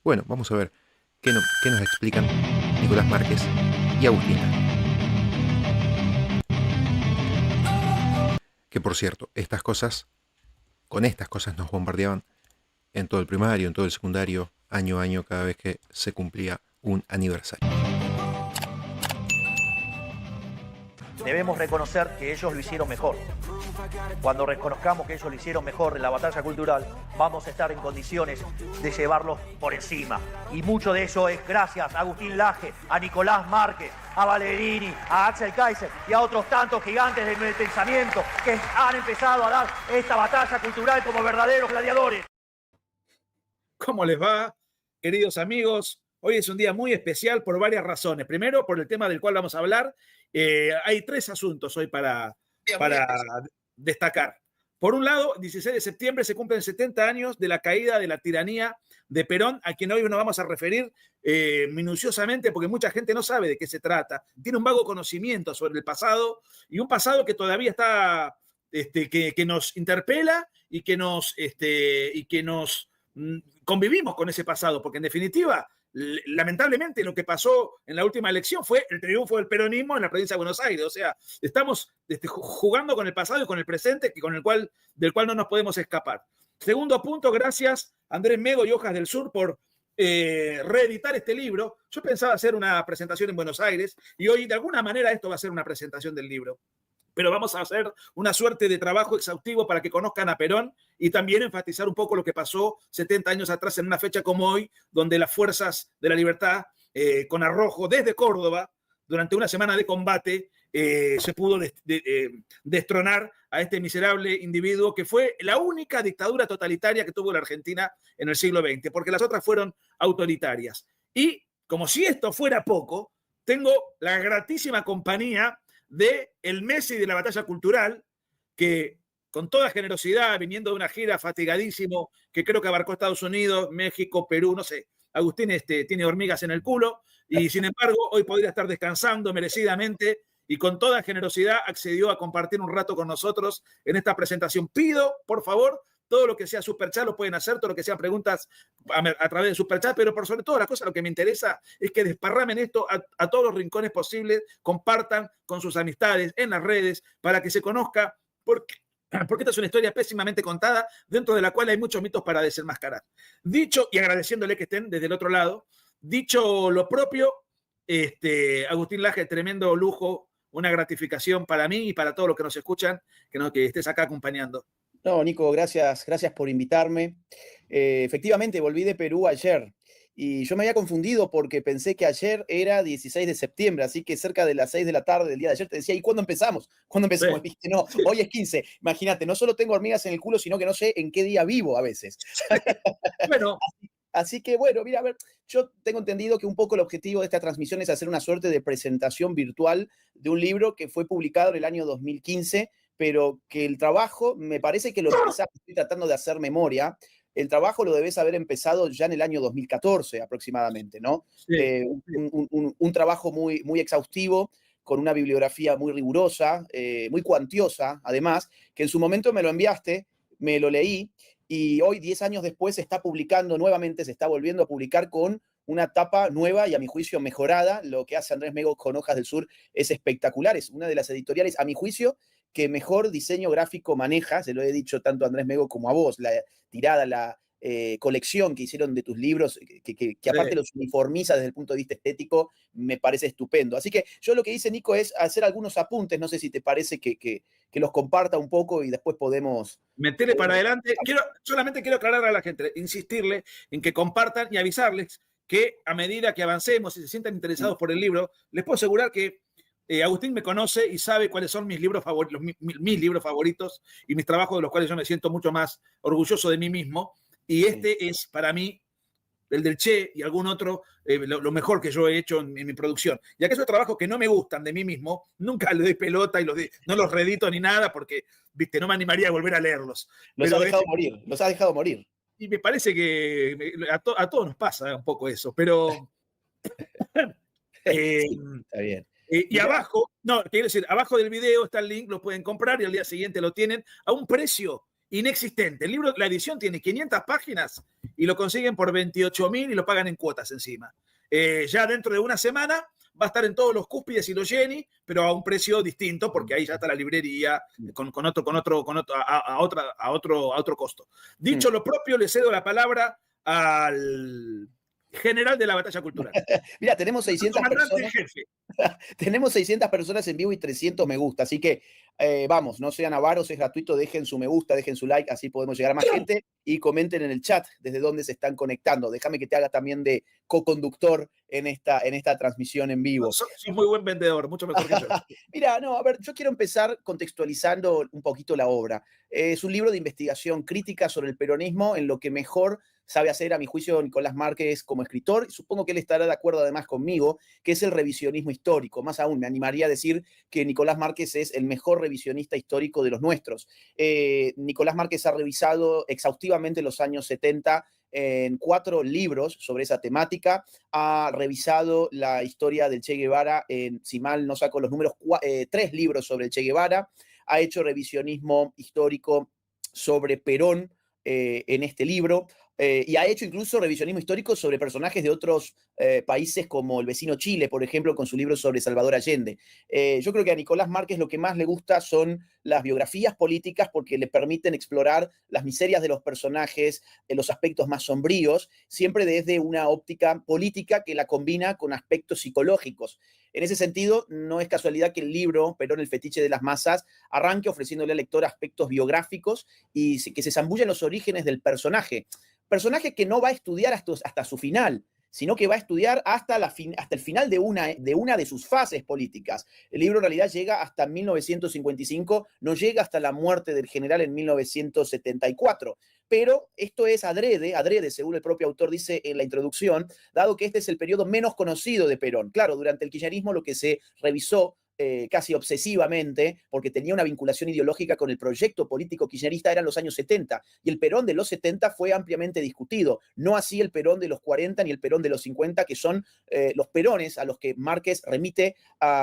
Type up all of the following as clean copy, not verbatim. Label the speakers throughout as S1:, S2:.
S1: Bueno, vamos a ver qué nos explican Nicolás Márquez y Agustina. Que por cierto, con estas cosas nos bombardeaban en todo el primario, en todo el secundario, año a año, cada vez que se cumplía un aniversario.
S2: Debemos reconocer que ellos lo hicieron mejor. Cuando reconozcamos que ellos lo hicieron mejor en la batalla cultural, vamos a estar en condiciones de llevarlos por encima. Y mucho de eso es gracias a Agustín Laje, a Nicolás Márquez, a Valerini, a Axel Kaiser y a otros tantos gigantes del pensamiento que han empezado a dar esta batalla cultural como verdaderos gladiadores.
S3: ¿Cómo les va, queridos amigos? Hoy es un día muy especial por varias razones. Primero, por el tema del cual vamos a hablar. Hay tres asuntos hoy para destacar. Por un lado, 16 de septiembre se cumplen 70 años de la caída de la tiranía de Perón, a quien hoy nos vamos a referir minuciosamente porque mucha gente no sabe de qué se trata. Tiene un vago conocimiento sobre el pasado y un pasado que todavía está, que nos interpela y que nos convivimos con ese pasado, porque en definitiva, lamentablemente lo que pasó en la última elección fue el triunfo del peronismo en la provincia de Buenos Aires. O sea, estamos jugando con el pasado y con el presente del cual no nos podemos escapar. Segundo punto, gracias Andrés Mego y Hojas del Sur por reeditar este libro. Yo pensaba hacer una presentación en Buenos Aires y hoy de alguna manera esto va a ser una presentación del libro. Pero vamos a hacer una suerte de trabajo exhaustivo para que conozcan a Perón y también enfatizar un poco lo que pasó 70 años atrás en una fecha como hoy, donde las fuerzas de la libertad, con arrojo desde Córdoba, durante una semana de combate, se pudo destronar a este miserable individuo que fue la única dictadura totalitaria que tuvo la Argentina en el siglo XX, porque las otras fueron autoritarias. Y como si esto fuera poco, tengo la gratísima compañía de el Messi de la batalla cultural, que con toda generosidad, viniendo de una gira fatigadísimo, que creo que abarcó Estados Unidos, México, Perú, no sé, Agustín tiene hormigas en el culo, y sin embargo hoy podría estar descansando merecidamente, y con toda generosidad accedió a compartir un rato con nosotros en esta presentación. Pido, por favor, todo lo que sea superchat lo pueden hacer, todo lo que sean preguntas a través de superchat, pero por sobre todo la cosa, lo que me interesa es que desparramen esto a todos los rincones posibles, compartan con sus amistades en las redes para que se conozca, porque esta es una historia pésimamente contada, dentro de la cual hay muchos mitos para desenmascarar. Dicho, y agradeciéndole que estén desde el otro lado, dicho lo propio, Agustín Laje, tremendo lujo, una gratificación para mí y para todos los que nos escuchan, que estés acá acompañando.
S4: No, Nico, gracias por invitarme. Efectivamente, volví de Perú ayer y yo me había confundido porque pensé que ayer era 16 de septiembre, así que cerca de las 6 de la tarde del día de ayer te decía, ¿y cuándo empezamos? ¿Cuándo empezamos? Sí. Dijiste, no, hoy es 15. Imagínate, no solo tengo hormigas en el culo, sino que no sé en qué día vivo a veces.
S3: Bueno.
S4: Así que, bueno, mira, a ver, yo tengo entendido que un poco el objetivo de esta transmisión es hacer una suerte de presentación virtual de un libro que fue publicado en el año 2015, pero que el trabajo, me parece que lo empezamos, estoy tratando de hacer memoria, el trabajo lo debes haber empezado ya en el año 2014 aproximadamente, ¿no?
S3: Sí.
S4: Un trabajo muy, muy exhaustivo, con una bibliografía muy rigurosa, muy cuantiosa, además, que en su momento me lo enviaste, me lo leí, y hoy, 10 años después, se está publicando nuevamente, se está volviendo a publicar con una tapa nueva y a mi juicio mejorada. Lo que hace Andrés Mego con Hojas del Sur es espectacular, es una de las editoriales, a mi juicio, que mejor diseño gráfico maneja, se lo he dicho tanto a Andrés Mego como a vos, la tirada, la colección que hicieron de tus libros, que aparte los uniformiza desde el punto de vista estético, me parece estupendo. Así que yo lo que hice, Nico, es hacer algunos apuntes, no sé si te parece que los comparta un poco y después podemos...
S3: Meterle para adelante. Solamente quiero aclarar a la gente, insistirle en que compartan y avisarles que a medida que avancemos y se sientan interesados por el libro, les puedo asegurar que Agustín me conoce y sabe cuáles son mis libros favoritos, mis libros favoritos y mis trabajos de los cuales yo me siento mucho más orgulloso de mí mismo. Y este es, para mí, el del Che y algún otro, lo mejor que yo he hecho en mi producción. Y aquellos trabajos que no me gustan de mí mismo, nunca le doy pelota y no los reedito ni nada porque, viste, no me animaría a volver a leerlos.
S4: Los has dejado morir.
S3: Y me parece que a todos nos pasa un poco eso, pero...
S4: Sí, está bien.
S3: Y abajo, quiero decir, abajo del video está el link, lo pueden comprar y al día siguiente lo tienen a un precio inexistente. El libro, la edición tiene 500 páginas y lo consiguen por 28.000 y lo pagan en cuotas encima. Ya dentro de una semana va a estar en todos los Cúspides y los Jenny, pero a un precio distinto, porque ahí ya está la librería con otro costo. Dicho lo propio, le cedo la palabra al general de la batalla cultural.
S4: Mira, tenemos 600 personas. Tenemos 600 personas en vivo y 300 me gusta, así que vamos, no sean avaros, es gratuito, dejen su me gusta, dejen su like, así podemos llegar a más gente y comenten en el chat desde dónde se están conectando. Déjame que te haga también de co-conductor en esta transmisión en vivo.
S3: Sos muy buen vendedor, mucho mejor que yo.
S4: Mira, no, a ver, yo quiero empezar contextualizando un poquito la obra. Es un libro de investigación crítica sobre el peronismo, en lo que mejor sabe hacer, a mi juicio, Nicolás Márquez como escritor, y supongo que él estará de acuerdo además conmigo, que es el revisionismo histórico. Más aún, me animaría a decir que Nicolás Márquez es el mejor revisionista histórico de los nuestros. Nicolás Márquez ha revisado exhaustivamente los años 70 en 4 libros sobre esa temática, ha revisado la historia del Che Guevara en, si mal no saco los números, 3 libros sobre el Che Guevara, ha hecho revisionismo histórico sobre Perón en este libro, y ha hecho incluso revisionismo histórico sobre personajes de otros países como el vecino Chile, por ejemplo, con su libro sobre Salvador Allende. Yo creo que a Nicolás Márquez lo que más le gusta son las biografías políticas porque le permiten explorar las miserias de los personajes, los aspectos más sombríos, siempre desde una óptica política que la combina con aspectos psicológicos. En ese sentido, no es casualidad que el libro Perón, el fetiche de las masas, arranque ofreciéndole al lector aspectos biográficos y que se zambulla en los orígenes del personaje. Personaje que no va a estudiar hasta su final, sino que va a estudiar hasta el final de una de sus fases políticas. El libro en realidad llega hasta 1955, no llega hasta la muerte del general en 1974. Pero esto es adrede, según el propio autor dice en la introducción, dado que este es el periodo menos conocido de Perón. Claro, durante el kirchnerismo lo que se revisó casi obsesivamente, porque tenía una vinculación ideológica con el proyecto político kirchnerista, eran los años 70, y el Perón de los 70 fue ampliamente discutido, no así el Perón de los 40 ni el Perón de los 50, que son los Perones a los que Márquez remite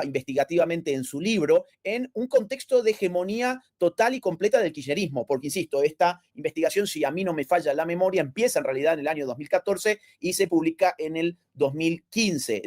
S4: investigativamente en su libro, en un contexto de hegemonía total y completa del kirchnerismo, porque insisto, esta investigación, si a mí no me falla la memoria, empieza en realidad en el año 2014 y se publica en el 2015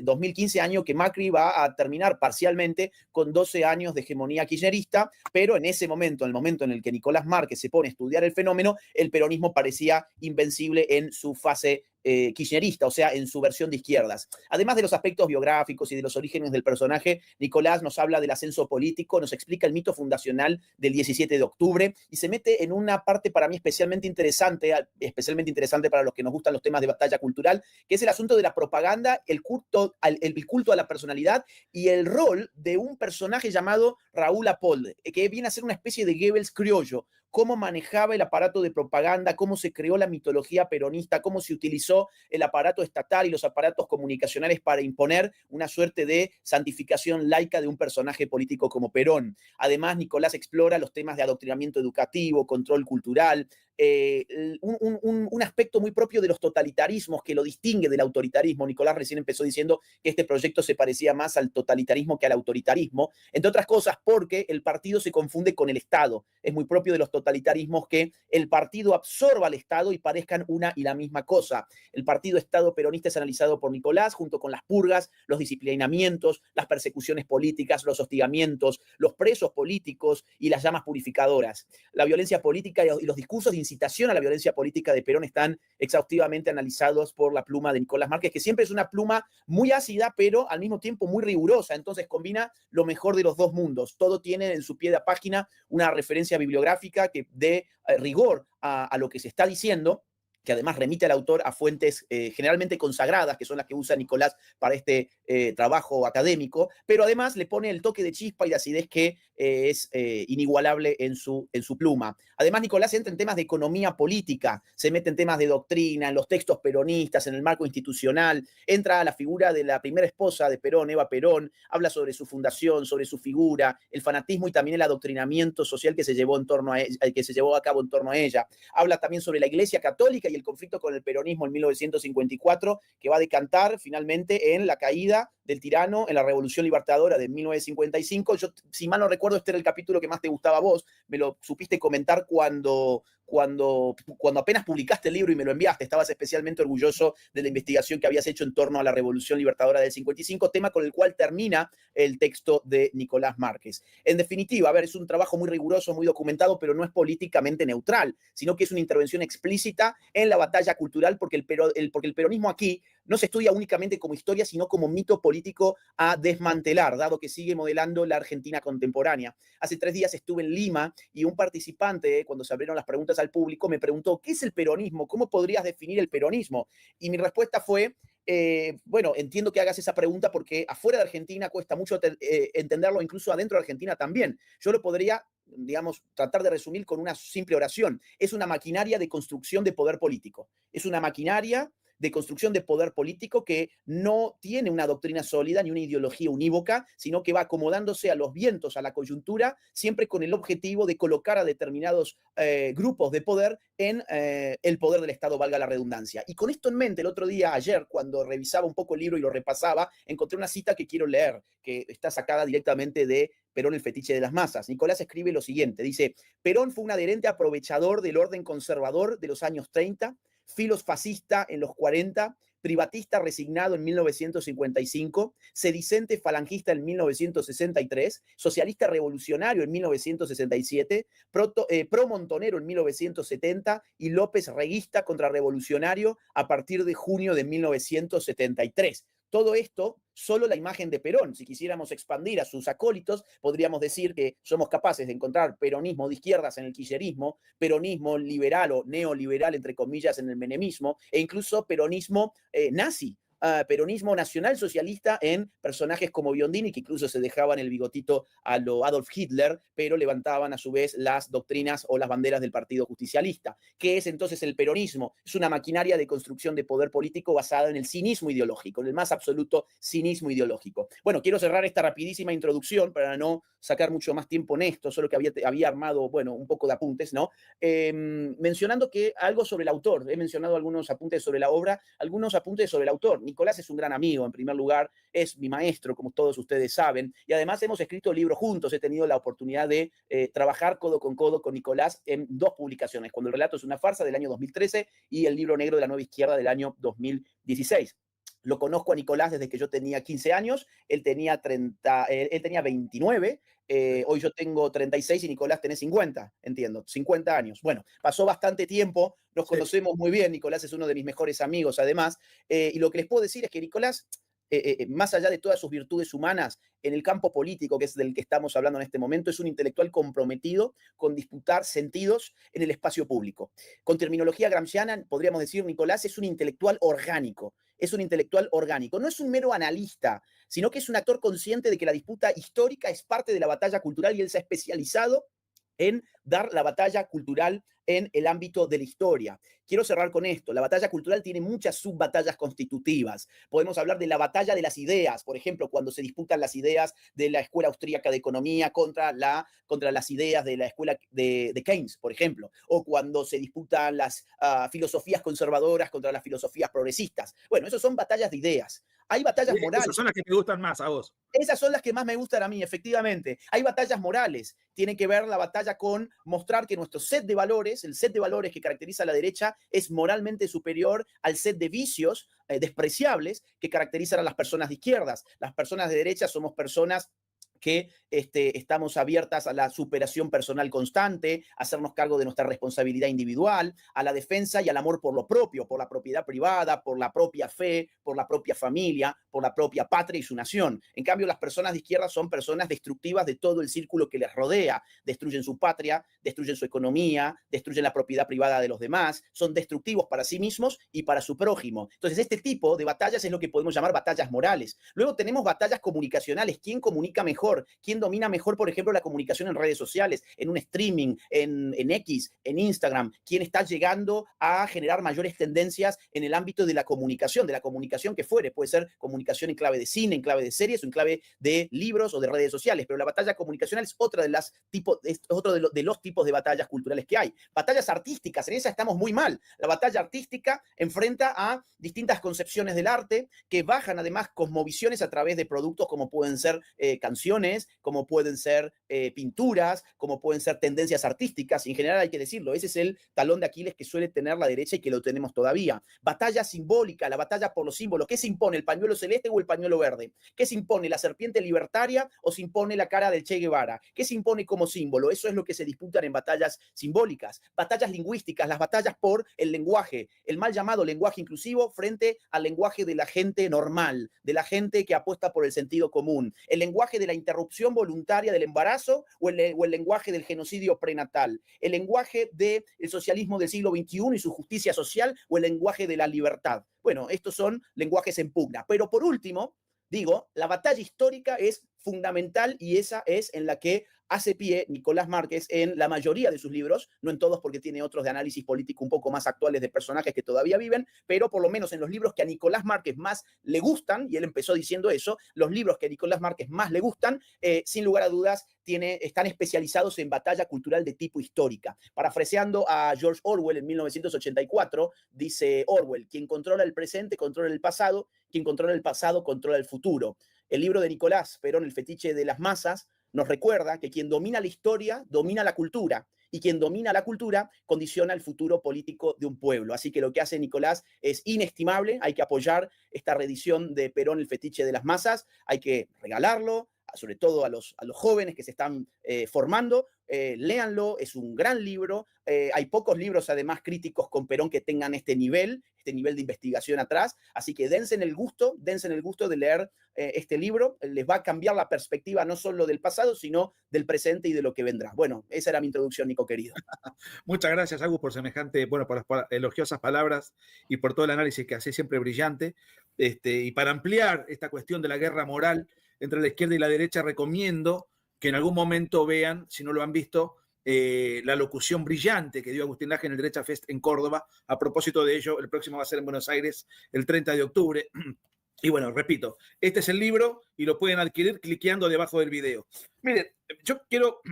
S4: año que Macri va a terminar parcialmente con 12 años de hegemonía kirchnerista, pero en ese momento, en el momento en el que Nicolás Márquez se pone a estudiar el fenómeno, el peronismo parecía invencible en su fase kirchnerista, o sea, en su versión de izquierdas. Además de los aspectos biográficos y de los orígenes del personaje, Nicolás nos habla del ascenso político, nos explica el mito fundacional del 17 de octubre y se mete en una parte para mí especialmente interesante para los que nos gustan los temas de batalla cultural, que es el asunto de la propaganda, el culto a la personalidad y el rol de un personaje llamado Raúl Apolde, que viene a ser una especie de Goebbels criollo, cómo manejaba el aparato de propaganda, cómo se creó la mitología peronista, cómo se utilizó el aparato estatal y los aparatos comunicacionales para imponer una suerte de santificación laica de un personaje político como Perón. Además, Nicolás explora los temas de adoctrinamiento educativo, control cultural, un aspecto muy propio de los totalitarismos que lo distingue del autoritarismo. Nicolás recién empezó diciendo que este proyecto se parecía más al totalitarismo que al autoritarismo, entre otras cosas porque el partido se confunde con el Estado. Es muy propio de los totalitarismos que el partido absorba al Estado y parezcan una y la misma cosa. El partido Estado peronista es analizado por Nicolás junto con las purgas, los disciplinamientos, las persecuciones políticas, los hostigamientos, los presos políticos y las llamas purificadoras. La violencia política y los discursos de incitación a la violencia política de Perón están exhaustivamente analizados por la pluma de Nicolás Márquez, que siempre es una pluma muy ácida, pero al mismo tiempo muy rigurosa. Entonces combina lo mejor de los dos mundos. Todo tiene en su pie de página una referencia bibliográfica que dé rigor a lo que se está diciendo, que además remite al autor a fuentes generalmente consagradas, que son las que usa Nicolás para este trabajo académico, pero además le pone el toque de chispa y de acidez que es inigualable en su pluma. Además, Nicolás entra en temas de economía política, se mete en temas de doctrina, en los textos peronistas, en el marco institucional, entra a la figura de la primera esposa de Perón, Eva Perón, habla sobre su fundación, sobre su figura, el fanatismo y también el adoctrinamiento social que se llevó a cabo en torno a ella. Habla también sobre la Iglesia Católica y el conflicto con el peronismo en 1954, que va a decantar finalmente en la caída del tirano en la Revolución Libertadora de 1955. Yo, si mal no recuerdo, este era el capítulo que más te gustaba a vos. Me lo supiste comentar cuando apenas publicaste el libro y me lo enviaste. Estabas especialmente orgulloso de la investigación que habías hecho en torno a la Revolución Libertadora del 55, tema con el cual termina el texto de Nicolás Márquez. En definitiva, a ver, es un trabajo muy riguroso, muy documentado, pero no es políticamente neutral, sino que es una intervención explícita en la batalla cultural, porque el peronismo aquí no se estudia únicamente como historia, sino como mito político a desmantelar, dado que sigue modelando la Argentina contemporánea. Hace 3 días estuve en Lima y un participante, cuando se abrieron las preguntas al público, me preguntó, ¿qué es el peronismo? ¿Cómo podrías definir el peronismo? Y mi respuesta fue, bueno, entiendo que hagas esa pregunta porque afuera de Argentina cuesta mucho entenderlo, incluso adentro de Argentina también. Yo lo podría, digamos, tratar de resumir con una simple oración. Es una maquinaria de construcción de poder político. Es una maquinaria de construcción de poder político que no tiene una doctrina sólida ni una ideología unívoca, sino que va acomodándose a los vientos, a la coyuntura, siempre con el objetivo de colocar a determinados grupos de poder en el poder del Estado, valga la redundancia. Y con esto en mente, el otro día, ayer, cuando revisaba un poco el libro y lo repasaba, encontré una cita que quiero leer, que está sacada directamente de Perón, el fetiche de las masas. Nicolás escribe lo siguiente, dice, Perón fue un adherente aprovechador del orden conservador de los años 30, filos fascista en los 40, privatista resignado en 1955, sedicente falangista en 1963, socialista revolucionario en 1967, pro montonero en 1970 y López reguista contrarrevolucionario a partir de junio de 1973. Todo esto, solo la imagen de Perón. Si quisiéramos expandir a sus acólitos, podríamos decir que somos capaces de encontrar peronismo de izquierdas en el kirchnerismo, peronismo liberal o neoliberal, entre comillas, en el menemismo, e incluso peronismo nazi. Peronismo nacionalsocialista en personajes como Biondini, que incluso se dejaban el bigotito a lo Adolf Hitler, pero levantaban a su vez las doctrinas o las banderas del Partido Justicialista. ¿Qué es entonces el peronismo? Es una maquinaria de construcción de poder político basada en el cinismo ideológico, en el más absoluto cinismo ideológico. Bueno, quiero cerrar esta rapidísima introducción para no sacar mucho más tiempo en esto, solo que había armado, bueno, un poco de apuntes, ¿no? Mencionando que algo sobre el autor, he mencionado algunos apuntes sobre la obra, algunos apuntes sobre el autor. Nicolás es un gran amigo, en primer lugar, es mi maestro, como todos ustedes saben, y además hemos escrito libros juntos, he tenido la oportunidad de trabajar codo con Nicolás en 2 publicaciones, Cuando el relato es una farsa, del año 2013, y El libro negro de la nueva izquierda, del año 2016. Lo conozco a Nicolás desde que yo tenía 15 años, él tenía 29, hoy yo tengo 36 y Nicolás tiene 50, entiendo, 50 años. Bueno, pasó bastante tiempo, nos conocemos muy bien, Nicolás es uno de mis mejores amigos además, y lo que les puedo decir es que Nicolás, más allá de todas sus virtudes humanas, en el campo político, que es del que estamos hablando en este momento, es un intelectual comprometido con disputar sentidos en el espacio público. Con terminología gramsciana, podríamos decir, Nicolás es un intelectual orgánico. Es un intelectual orgánico. No es un mero analista, sino que es un actor consciente de que la disputa histórica es parte de la batalla cultural y él se ha especializado en dar la batalla cultural en el ámbito de la historia. Quiero cerrar con esto. La batalla cultural tiene muchas subbatallas constitutivas. Podemos hablar de la batalla de las ideas, por ejemplo, cuando se disputan las ideas de la Escuela Austríaca de Economía contra las ideas de la Escuela de Keynes, por ejemplo, o cuando se disputan las filosofías conservadoras contra las filosofías progresistas. Bueno, esas son batallas de ideas. Hay batallas morales.
S3: Esas son las que te gustan más a vos.
S4: Esas son las que más me gustan a mí, efectivamente. Hay batallas morales. Tiene que ver la batalla con mostrar que nuestro set de valores, el set de valores que caracteriza a la derecha, es moralmente superior al set de vicios despreciables que caracterizan a las personas de izquierdas. Las personas de derecha somos personas que estamos abiertas a la superación personal constante, a hacernos cargo de nuestra responsabilidad individual, a la defensa y al amor por lo propio, por la propiedad privada, por la propia fe, por la propia familia, por la propia patria y su nación. En cambio, las personas de izquierda son personas destructivas de todo el círculo que les rodea. Destruyen su patria, destruyen su economía, destruyen la propiedad privada de los demás, son destructivos para sí mismos y para su prójimo. Entonces, este tipo de batallas es lo que podemos llamar batallas morales. Luego tenemos batallas comunicacionales. ¿Quién comunica mejor? mejor, quién domina mejor, por ejemplo, la comunicación en redes sociales, en un streaming, en X, en Instagram, quién está llegando a generar mayores tendencias en el ámbito de la comunicación que fuere. Puede ser comunicación en clave de cine, en clave de series o en clave de libros o de redes sociales, pero la batalla comunicacional es otra de los tipos de batallas culturales que hay. Batallas artísticas, en esa estamos muy mal. La batalla artística enfrenta a distintas concepciones del arte que bajan además cosmovisiones a través de productos como pueden ser canciones, como pueden ser pinturas, como pueden ser tendencias artísticas. En general hay que decirlo, ese es el talón de Aquiles que suele tener la derecha y que lo tenemos todavía. Batalla simbólica, la batalla por los símbolos. ¿Qué se impone, el pañuelo celeste o el pañuelo verde? ¿Qué se impone, la serpiente libertaria o se impone la cara del Che Guevara? ¿Qué se impone como símbolo? Eso es lo que se disputan en batallas simbólicas. Batallas lingüísticas, las batallas por el lenguaje, el mal llamado lenguaje inclusivo frente al lenguaje de la gente normal, de la gente que apuesta por el sentido común, el lenguaje de la interrupción voluntaria del embarazo o el lenguaje del genocidio prenatal, el lenguaje del socialismo del siglo XXI y su justicia social o el lenguaje de la libertad. Bueno, estos son lenguajes en pugna. Pero por último, digo, la batalla histórica es fundamental y esa es en la que hace pie Nicolás Márquez en la mayoría de sus libros, no en todos porque tiene otros de análisis político un poco más actuales de personajes que todavía viven, pero por lo menos en los libros que a Nicolás Márquez más le gustan, y él empezó diciendo eso, los libros que a Nicolás Márquez más le gustan, sin lugar a dudas, están especializados en batalla cultural de tipo histórica. Parafraseando a George Orwell en 1984, dice Orwell, quien controla el presente controla el pasado, quien controla el pasado controla el futuro. El libro de Nicolás Perón, El fetiche de las masas, nos recuerda que quien domina la historia domina la cultura y quien domina la cultura condiciona el futuro político de un pueblo. Así que lo que hace Nicolás es inestimable, hay que apoyar esta reedición de Perón, El fetiche de las masas, hay que regalarlo, sobre todo a los jóvenes que se están formando, léanlo, es un gran libro, hay pocos libros además críticos con Perón que tengan este nivel de investigación atrás, así que dense en el gusto de leer este libro, les va a cambiar la perspectiva no solo del pasado, sino del presente y de lo que vendrá. Bueno, esa era mi introducción, Nico querido.
S3: Muchas gracias, Agus, por semejante, por las elogiosas palabras y por todo el análisis que hace siempre brillante. Y para ampliar esta cuestión de la guerra moral entre la izquierda y la derecha, recomiendo que en algún momento vean, si no lo han visto, la locución brillante que dio Agustín Laje en el Derecha Fest en Córdoba. A propósito de ello, el próximo va a ser en Buenos Aires el 30 de octubre. Y bueno, repito, este es el libro y lo pueden adquirir cliqueando debajo del video. Miren,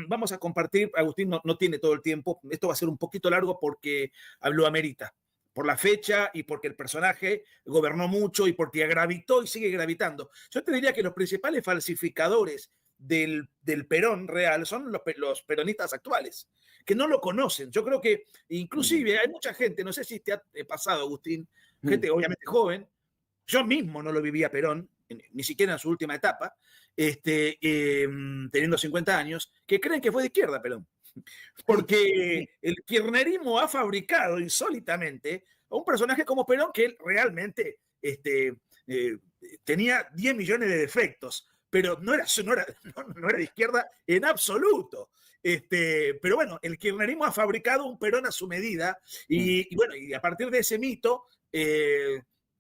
S3: vamos a compartir, Agustín no tiene todo el tiempo, esto va a ser un poquito largo porque lo amerita, por la fecha y porque el personaje gobernó mucho y porque gravitó y sigue gravitando. Yo te diría que los principales falsificadores del Perón real son los peronistas actuales, que no lo conocen. Yo creo que inclusive hay mucha gente, no sé si te ha pasado, Agustín, gente obviamente joven, yo mismo no lo vivía Perón, ni siquiera en su última etapa, teniendo 50 años, que creen que fue de izquierda Perón. Porque el kirchnerismo ha fabricado insólitamente a un personaje como Perón que realmente tenía 10 millones de defectos, pero no era de izquierda en absoluto. Pero bueno, el kirchnerismo ha fabricado un Perón a su medida y bueno, y a partir de ese mito,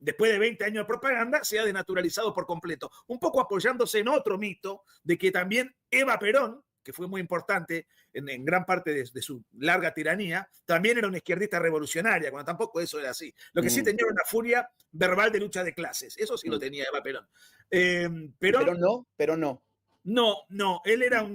S3: después de 20 años de propaganda, se ha denaturalizado por completo, un poco apoyándose en otro mito de que también Eva Perón, que fue muy importante en gran parte de su larga tiranía, también era una izquierdista revolucionaria, cuando tampoco eso era así. Lo que sí tenía era una furia verbal de lucha de clases, eso sí lo tenía Eva Perón.
S4: Pero no.
S3: No, él era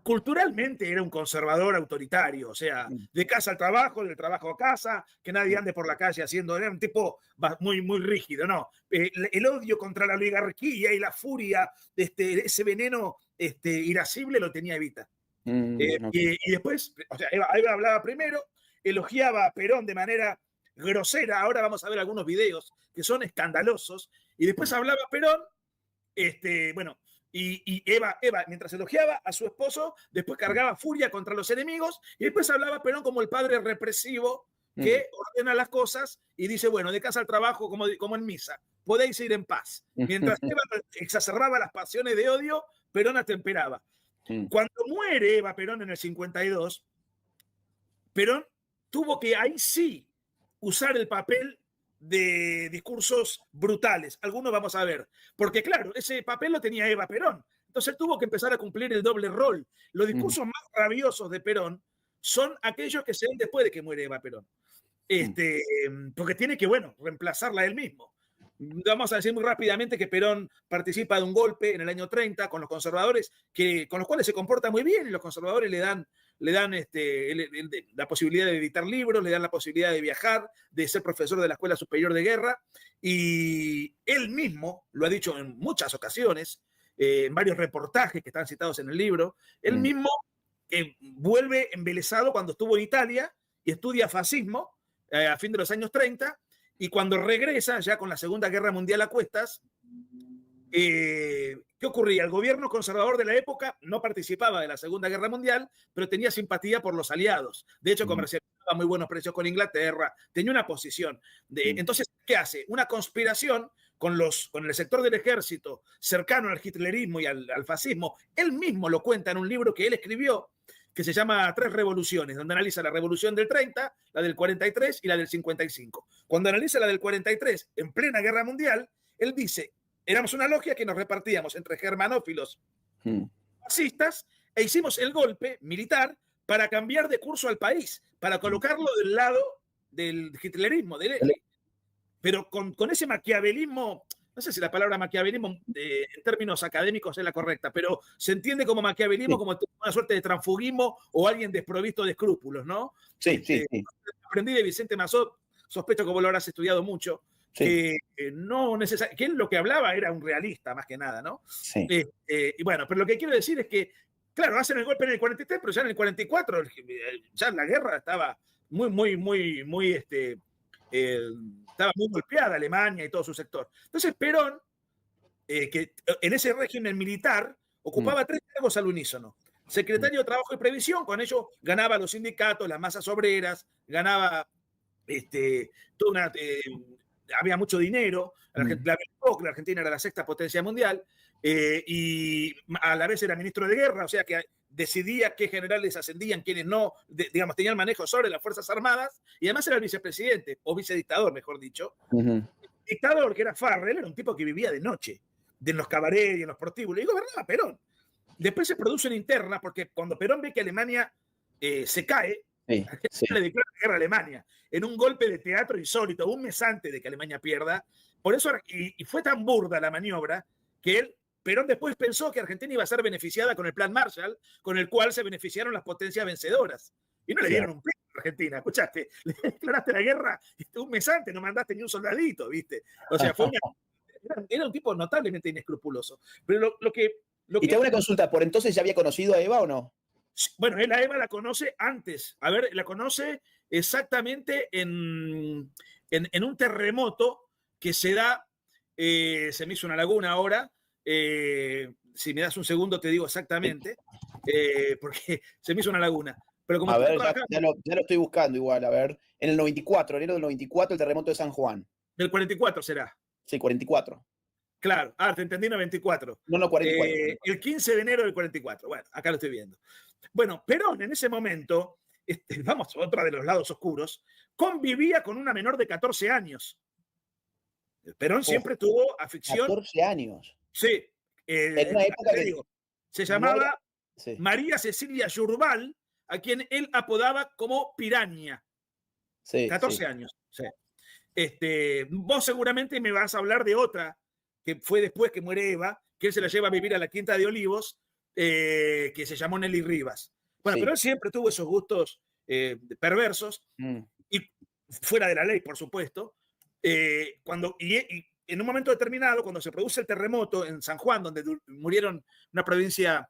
S3: culturalmente era un conservador autoritario, o sea, de casa al trabajo, del trabajo a casa, que nadie ande por la calle haciendo, era un tipo muy, muy rígido, ¿no? El odio contra la oligarquía y la furia, ese veneno irascible lo tenía Evita. Okay. Y después, o sea, Eva hablaba primero, elogiaba a Perón de manera grosera, ahora vamos a ver algunos videos que son escandalosos, y después hablaba Perón, bueno, y Eva, mientras elogiaba a su esposo, después cargaba furia contra los enemigos y después hablaba Perón como el padre represivo que ordena las cosas y dice, bueno, de casa al trabajo como en misa, podéis ir en paz. Mientras Eva exacerbaba las pasiones de odio, Perón atemperaba. Cuando muere Eva Perón en el 52, Perón tuvo que ahí sí usar el papel de discursos brutales. Algunos vamos a ver. Porque claro, ese papel lo tenía Eva Perón. Entonces él tuvo que empezar a cumplir el doble rol. Los discursos más rabiosos de Perón son aquellos que se ven después de que muere Eva Perón. Porque tiene que, bueno, reemplazarla él mismo. Vamos a decir muy rápidamente que Perón participa de un golpe en el año 30 con los conservadores, con los cuales se comporta muy bien, y los conservadores le dan la posibilidad de editar libros, le dan la posibilidad de viajar, de ser profesor de la Escuela Superior de Guerra, y él mismo lo ha dicho en muchas ocasiones, en varios reportajes que están citados en el libro, él mismo vuelve embelesado cuando estuvo en Italia y estudia fascismo a fin de los años 30, y cuando regresa ya con la Segunda Guerra Mundial a cuestas, ¿qué ocurría? El gobierno conservador de la época no participaba de la Segunda Guerra Mundial, pero tenía simpatía por los aliados. De hecho, comercializaba a muy buenos precios con Inglaterra, tenía una posición. Entonces, ¿qué hace? Una conspiración con el sector del ejército cercano al hitlerismo y al fascismo. Él mismo lo cuenta en un libro que él escribió, que se llama Tres Revoluciones, donde analiza la revolución del 30, la del 43 y la del 55. Cuando analiza la del 43, en plena guerra mundial, él dice: éramos una logia que nos repartíamos entre germanófilos fascistas e hicimos el golpe militar para cambiar de curso al país, para colocarlo del lado del hitlerismo, pero con ese maquiavelismo. No sé si la palabra maquiavelismo en términos académicos es la correcta, pero se entiende como maquiavelismo como una suerte de transfugismo o alguien desprovisto de escrúpulos, ¿no?
S4: Sí.
S3: Aprendí de Vicente Massot, sospecho que vos lo habrás estudiado mucho, que no necesariamente, que él lo que hablaba era un realista más que nada, ¿no?
S4: Sí.
S3: Y bueno, pero lo que quiero decir es que, claro, hacen el golpe en el 43, pero ya en el 44 ya la guerra estaba estaba muy golpeada Alemania y todo su sector. Entonces Perón, que en ese régimen militar ocupaba 3 cargos al unísono: secretario de Trabajo y Previsión, con ello ganaba los sindicatos, las masas obreras, ganaba había mucho dinero, la Argentina era la 6ª potencia mundial, y a la vez era ministro de guerra, o sea que decidía qué generales ascendían, quiénes no, digamos, tenía el manejo sobre las Fuerzas Armadas, y además era el vicepresidente, o vicedictador, mejor dicho. El dictador, que era Farrell, era un tipo que vivía de noche, en los cabarets y en los prostíbulos, y gobernaba Perón. Después se produce una interna, porque cuando Perón ve que Alemania se cae, le declara guerra a Alemania, en un golpe de teatro insólito, un mes antes de que Alemania pierda. Por eso, y fue tan burda la maniobra, que Perón después pensó que Argentina iba a ser beneficiada con el Plan Marshall, con el cual se beneficiaron las potencias vencedoras. Y no le dieron un peso a Argentina, ¿escuchaste? Le declaraste la guerra un mes antes, no mandaste ni un soldadito, ¿viste? O sea, era un tipo notablemente inescrupuloso. Pero
S4: Y te hago una consulta, ¿por entonces ya había conocido a Eva o no?
S3: Bueno, él a Eva la conoce antes. A ver, la conoce exactamente en un terremoto que se da, se me hizo una laguna ahora. Si me das un segundo te digo exactamente, porque se me hizo una laguna. Pero como
S4: a ver, ya lo estoy buscando igual, a ver. En el 94, enero del 94, el terremoto de San Juan.
S3: Del 44 será.
S4: Sí, 44.
S3: Claro, te entendí, 94.
S4: No, 44.
S3: El 15 de enero del 44. Bueno, acá lo estoy viendo. Bueno, Perón en ese momento, vamos, otra de los lados oscuros, convivía con una menor de 14 años. Perón siempre tuvo afición.
S4: 14 años.
S3: Sí.
S4: En una época
S3: se llamaba María Cecilia Yurbal, a quien él apodaba como Piraña.
S4: Sí,
S3: 14 años. Sí. Vos seguramente me vas a hablar de otra que fue después que muere Eva, que él se la lleva a vivir a la Quinta de Olivos, que se llamó Nelly Rivas. Bueno, pero él siempre tuvo esos gustos perversos, y fuera de la ley, por supuesto. Y en un momento determinado, cuando se produce el terremoto en San Juan, donde murieron, una provincia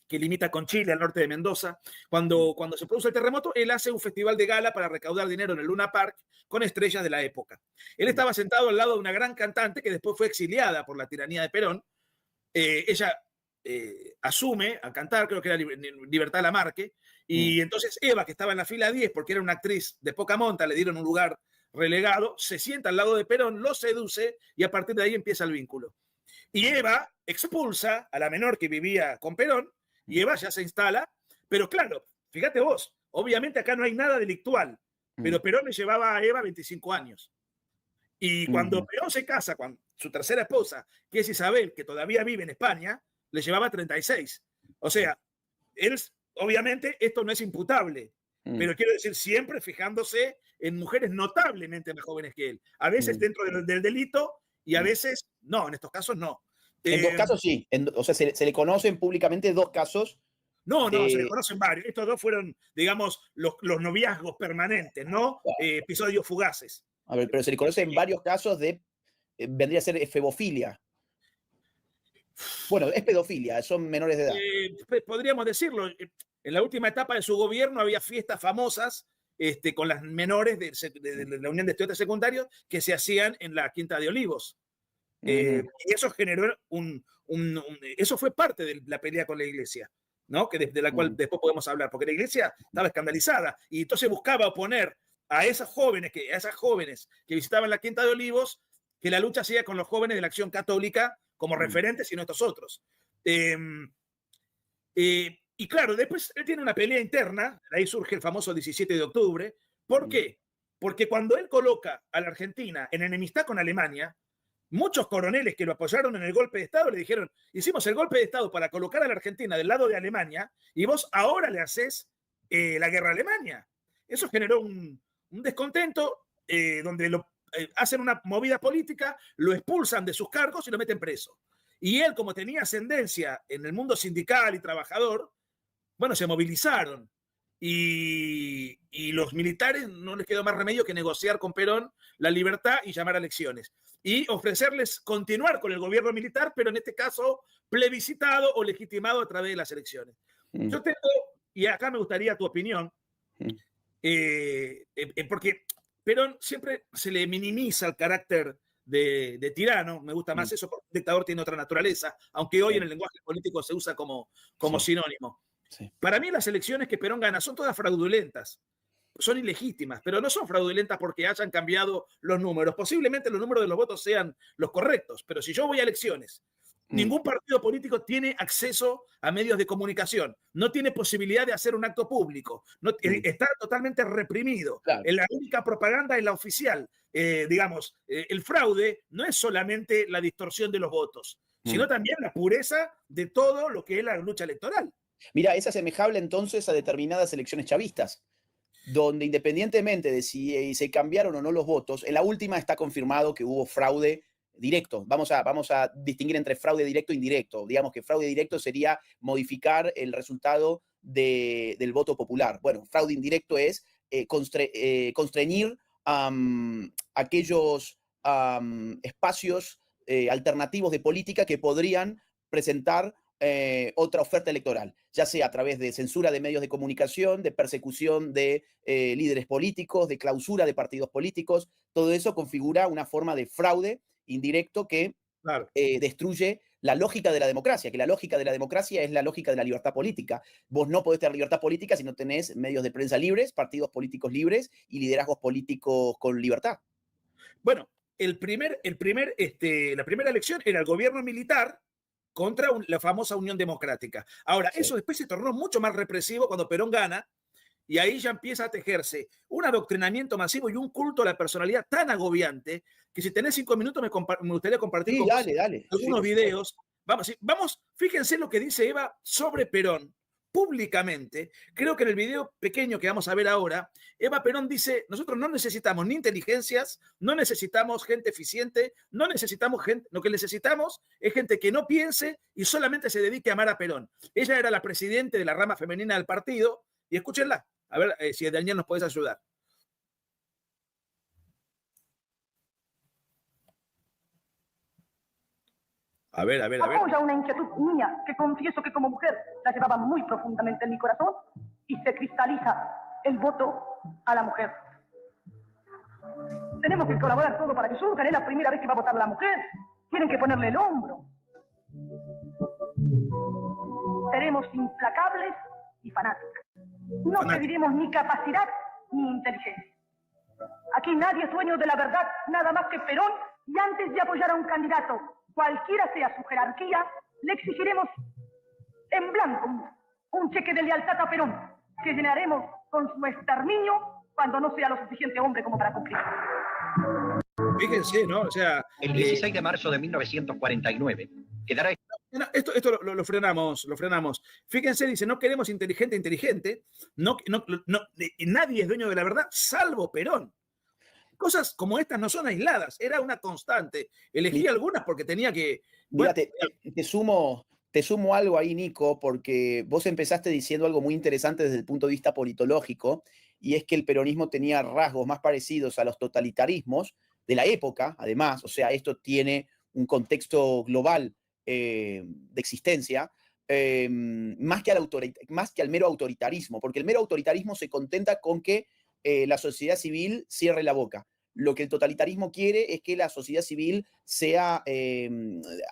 S3: que limita con Chile, al norte de Mendoza, cuando se produce el terremoto, él hace un festival de gala para recaudar dinero en el Luna Park con estrellas de la época. Él estaba sentado al lado de una gran cantante que después fue exiliada por la tiranía de Perón. Ella asume a cantar, creo que era Libertad Lamarque, y entonces Eva, que estaba en la fila 10 porque era una actriz de poca monta, le dieron un lugar relegado, se sienta al lado de Perón, lo seduce y a partir de ahí empieza el vínculo. Y Eva expulsa a la menor que vivía con Perón, y Eva ya se instala, pero claro, fíjate vos, obviamente acá no hay nada delictual, pero Perón le llevaba a Eva 25 años. Y cuando Perón se casa con su tercera esposa, que es Isabel, que todavía vive en España, le llevaba 36. O sea, él, obviamente, esto no es imputable, pero quiero decir, siempre fijándose en mujeres notablemente más jóvenes que él. A veces dentro del delito y a veces no, en estos casos no.
S4: En dos casos sí, o sea, se le conocen públicamente dos casos.
S3: No, se le conocen varios. Estos dos fueron, digamos, los noviazgos permanentes, ¿no? Episodios fugaces.
S4: A ver, pero se le conocen varios casos de, vendría a ser efebofilia. Bueno, es pedofilia, son menores de edad.
S3: Podríamos decirlo. En la última etapa de su gobierno había fiestas famosas con las menores de la Unión de Estudiantes Secundarios que se hacían en la Quinta de Olivos. Y eso generó eso fue parte de la pelea con la iglesia, ¿no? De la cual después podemos hablar, porque la iglesia estaba escandalizada y entonces buscaba oponer a esas jóvenes que visitaban la Quinta de Olivos, que la lucha hacía con los jóvenes de la Acción Católica como referentes y no estos otros. Y claro, después él tiene una pelea interna, ahí surge el famoso 17 de octubre. ¿Por qué? Porque cuando él coloca a la Argentina en enemistad con Alemania, muchos coroneles que lo apoyaron en el golpe de Estado le dijeron, hicimos el golpe de Estado para colocar a la Argentina del lado de Alemania y vos ahora le haces la guerra a Alemania. Eso generó un descontento donde hacen una movida política, lo expulsan de sus cargos y lo meten preso. Y él, como tenía ascendencia en el mundo sindical y trabajador, bueno, se movilizaron. Y los militares no les quedó más remedio que negociar con Perón la libertad y llamar a elecciones. Y ofrecerles continuar con el gobierno militar, pero en este caso plebiscitado o legitimado a través de las elecciones. Yo tengo, y acá me gustaría tu opinión, porque Perón siempre se le minimiza el carácter de tirano, me gusta más eso, porque el dictador tiene otra naturaleza, aunque hoy en el lenguaje político se usa como sinónimo. Sí. Para mí las elecciones que Perón gana son todas fraudulentas, son ilegítimas, pero no son fraudulentas porque hayan cambiado los números. Posiblemente los números de los votos sean los correctos, pero si yo voy a elecciones, ningún partido político tiene acceso a medios de comunicación, no tiene posibilidad de hacer un acto público, está totalmente reprimido. Claro. La única propaganda es la oficial. Digamos, el fraude no es solamente la distorsión de los votos, sino también la pureza de todo lo que es la lucha electoral.
S4: Mira, es asemejable entonces a determinadas elecciones chavistas, donde independientemente de si se cambiaron o no los votos, en la última está confirmado que hubo fraude directo. Vamos a distinguir entre fraude directo e indirecto. Digamos que fraude directo sería modificar el resultado del voto popular. Bueno, fraude indirecto es constreñir aquellos espacios alternativos de política que podrían presentar otra oferta electoral, ya sea a través de censura de medios de comunicación, de persecución de líderes políticos, de clausura de partidos políticos. Todo eso configura una forma de fraude indirecto que destruye la lógica de la democracia, que la lógica de la democracia es la lógica de la libertad política. Vos no podés tener libertad política si no tenés medios de prensa libres, partidos políticos libres y liderazgos políticos con libertad.
S3: Bueno, la primera elección era el gobierno militar contra la famosa Unión Democrática. Ahora, eso después se tornó mucho más represivo cuando Perón gana, y ahí ya empieza a tejerse un adoctrinamiento masivo y un culto a la personalidad tan agobiante que si tenés 5 minutos me gustaría compartir con algunos videos. Vamos, fíjense lo que dice Eva sobre Perón públicamente. Creo que en el video pequeño que vamos a ver ahora, Eva Perón dice, nosotros no necesitamos ni inteligencias, no necesitamos gente eficiente, no necesitamos gente, lo que necesitamos es gente que no piense y solamente se dedique a amar a Perón. Ella era la presidente de la rama femenina del partido, y escúchenla, a ver si Daniel nos puedes ayudar. A ver.
S5: Apoya una inquietud mía que confieso que como mujer la llevaba muy profundamente en mi corazón y se cristaliza el voto a la mujer. Tenemos que colaborar todo para que surja. Es la primera vez que va a votar la mujer. Tienen que ponerle el hombro. Seremos implacables y fanáticas. No pediremos ni capacidad ni inteligencia. Aquí nadie es dueño de la verdad, nada más que Perón, y antes de apoyar a un candidato, cualquiera sea su jerarquía, le exigiremos en blanco un cheque de lealtad a Perón, que llenaremos con su exterminio cuando no sea lo suficiente hombre como para cumplir.
S3: Fíjense, ¿no? O sea,
S6: El 16 de marzo de 1949 quedará...
S3: Esto lo frenamos, lo frenamos. Fíjense, dice, no queremos inteligente. Nadie es dueño de la verdad, salvo Perón. Cosas como estas no son aisladas, era una constante. Elegí algunas porque tenía que...
S4: Mira, te sumo algo ahí, Nico, porque vos empezaste diciendo algo muy interesante desde el punto de vista politológico, y es que el peronismo tenía rasgos más parecidos a los totalitarismos de la época, además, o sea, esto tiene un contexto global de existencia, más que al mero autoritarismo, porque el mero autoritarismo se contenta con que la sociedad civil cierre la boca. Lo que el totalitarismo quiere es que la sociedad civil